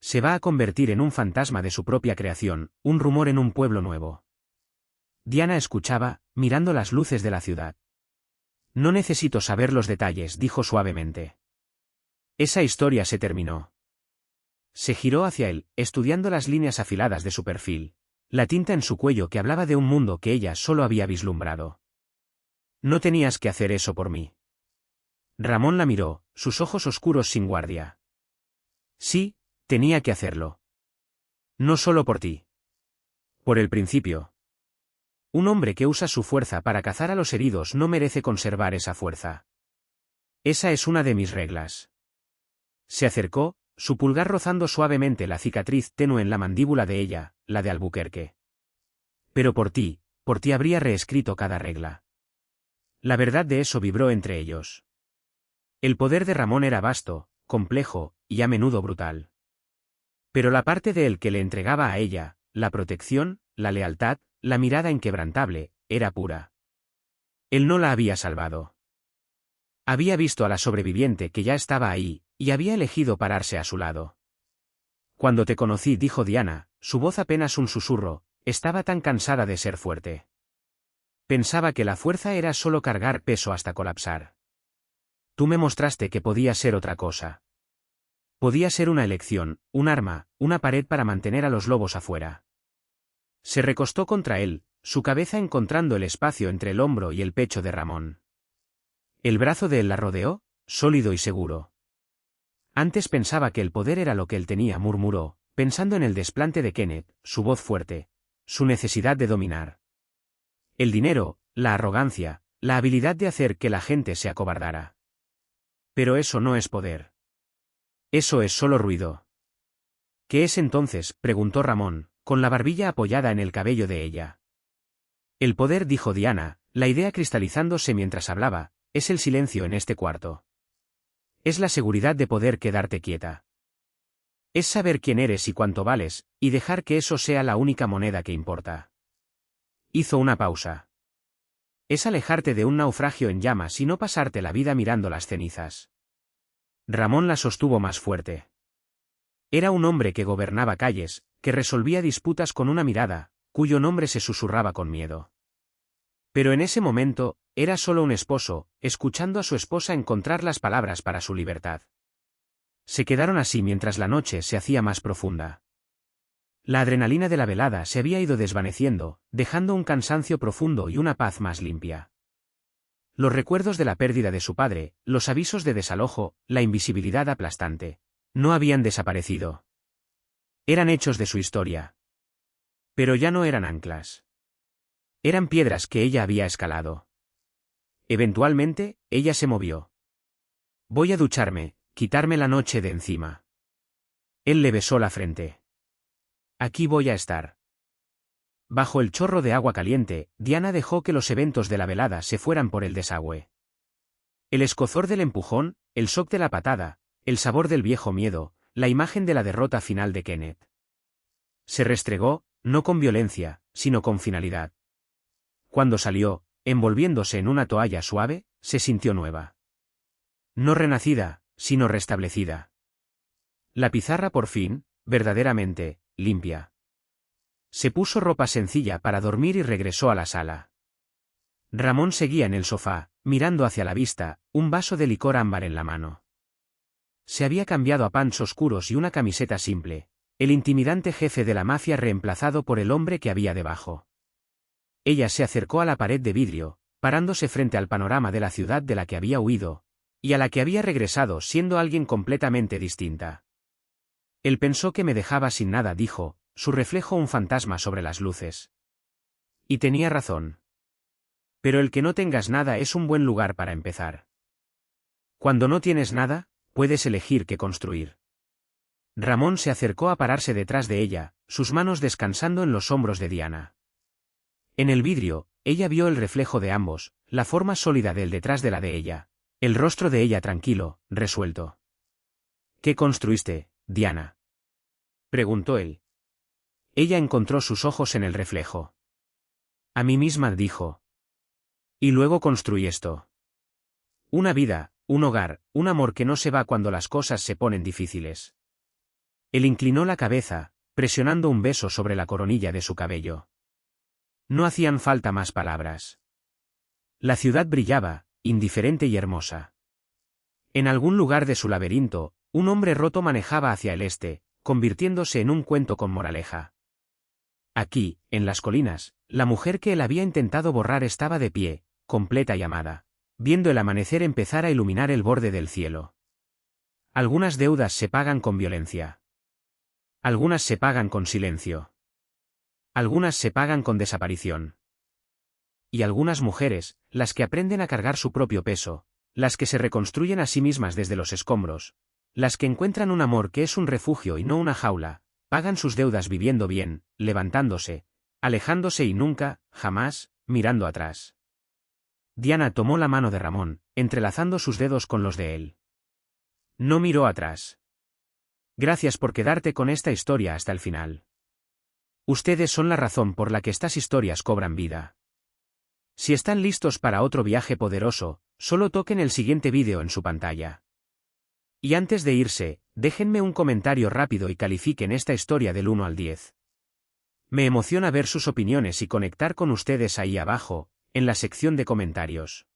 Se va a convertir en un fantasma de su propia creación, un rumor en un pueblo nuevo. Diana escuchaba, mirando las luces de la ciudad. No necesito saber los detalles, dijo suavemente. Esa historia se terminó. Se giró hacia él, estudiando las líneas afiladas de su perfil, la tinta en su cuello que hablaba de un mundo que ella solo había vislumbrado. No tenías que hacer eso por mí. Ramón la miró, sus ojos oscuros sin guardia. Sí, tenía que hacerlo. No solo por ti. Por el principio. Un hombre que usa su fuerza para cazar a los heridos no merece conservar esa fuerza. Esa es una de mis reglas. Se acercó, su pulgar rozando suavemente la cicatriz tenue en la mandíbula de ella, la de Albuquerque. Pero por ti habría reescrito cada regla. La verdad de eso vibró entre ellos. El poder de Ramón era vasto, complejo, y a menudo brutal. Pero la parte de él que le entregaba a ella, la protección, la lealtad, la mirada inquebrantable, era pura. Él no la había salvado. Había visto a la sobreviviente que ya estaba ahí, y había elegido pararse a su lado. Cuando te conocí, dijo Diana, su voz apenas un susurro, estaba tan cansada de ser fuerte. Pensaba que la fuerza era solo cargar peso hasta colapsar. Tú me mostraste que podía ser otra cosa. Podía ser una elección, un arma, una pared para mantener a los lobos afuera. Se recostó contra él, su cabeza encontrando el espacio entre el hombro y el pecho de Ramón. El brazo de él la rodeó, sólido y seguro. Antes pensaba que el poder era lo que él tenía, murmuró, pensando en el desplante de Kenneth, su voz fuerte, su necesidad de dominar. El dinero, la arrogancia, la habilidad de hacer que la gente se acobardara. Pero eso no es poder. Eso es solo ruido. ¿Qué es entonces?, preguntó Ramón, con la barbilla apoyada en el cabello de ella. El poder, dijo Diana, la idea cristalizándose mientras hablaba, es el silencio en este cuarto. Es la seguridad de poder quedarte quieta. Es saber quién eres y cuánto vales, y dejar que eso sea la única moneda que importa. Hizo una pausa. Es alejarte de un naufragio en llamas y no pasarte la vida mirando las cenizas. Ramón la sostuvo más fuerte. Era un hombre que gobernaba calles, que resolvía disputas con una mirada, cuyo nombre se susurraba con miedo. Pero en ese momento, era solo un esposo, escuchando a su esposa encontrar las palabras para su libertad. Se quedaron así mientras la noche se hacía más profunda. La adrenalina de la velada se había ido desvaneciendo, dejando un cansancio profundo y una paz más limpia. Los recuerdos de la pérdida de su padre, los avisos de desalojo, la invisibilidad aplastante, no habían desaparecido. Eran hechos de su historia. Pero ya no eran anclas. Eran piedras que ella había escalado. Eventualmente, ella se movió. Voy a ducharme, quitarme la noche de encima. Él le besó la frente. Aquí voy a estar. Bajo el chorro de agua caliente, Diana dejó que los eventos de la velada se fueran por el desagüe. El escozor del empujón, el shock de la patada, el sabor del viejo miedo, la imagen de la derrota final de Kenneth. Se restregó, no con violencia, sino con finalidad. Cuando salió, envolviéndose en una toalla suave, se sintió nueva. No renacida, sino restablecida. La pizarra por fin, verdaderamente, limpia. Se puso ropa sencilla para dormir y regresó a la sala. Ramón seguía en el sofá, mirando hacia la vista, un vaso de licor ámbar en la mano. se había cambiado a pants oscuros y una camiseta simple, el intimidante jefe de la mafia reemplazado por el hombre que había debajo. Ella se acercó a la pared de vidrio, parándose frente al panorama de la ciudad de la que había huido, y a la que había regresado siendo alguien completamente distinta. Él pensó que me dejaba sin nada, dijo, su reflejo un fantasma sobre las luces. Y tenía razón. Pero el que no tengas nada es un buen lugar para empezar. Cuando no tienes nada, puedes elegir qué construir. Ramón se acercó a pararse detrás de ella, sus manos descansando en los hombros de Diana. En el vidrio, ella vio el reflejo de ambos, la forma sólida del detrás de la de ella, el rostro de ella tranquilo, resuelto. ¿Qué construiste, Diana?, preguntó él. Ella encontró sus ojos en el reflejo. A mí misma, dijo. Y luego construí esto. Una vida, un hogar, un amor que no se va cuando las cosas se ponen difíciles. Él inclinó la cabeza, presionando un beso sobre la coronilla de su cabello. No hacían falta más palabras. La ciudad brillaba, indiferente y hermosa. En algún lugar de su laberinto, un hombre roto manejaba hacia el este, convirtiéndose en un cuento con moraleja. Aquí, en las colinas, la mujer que él había intentado borrar estaba de pie, completa y amada, viendo el amanecer empezar a iluminar el borde del cielo. Algunas deudas se pagan con violencia. Algunas se pagan con silencio. Algunas se pagan con desaparición. Y algunas mujeres, las que aprenden a cargar su propio peso, las que se reconstruyen a sí mismas desde los escombros, las que encuentran un amor que es un refugio y no una jaula, pagan sus deudas viviendo bien, levantándose, alejándose y nunca, jamás, mirando atrás. Diana tomó la mano de Ramón, entrelazando sus dedos con los de él. No miró atrás. Gracias por quedarte con esta historia hasta el final. Ustedes son la razón por la que estas historias cobran vida. Si están listos para otro viaje poderoso, solo toquen el siguiente vídeo en su pantalla. Y antes de irse, déjenme un comentario rápido y califiquen esta historia del 1 al 10. Me emociona ver sus opiniones y conectar con ustedes ahí abajo, en la sección de comentarios.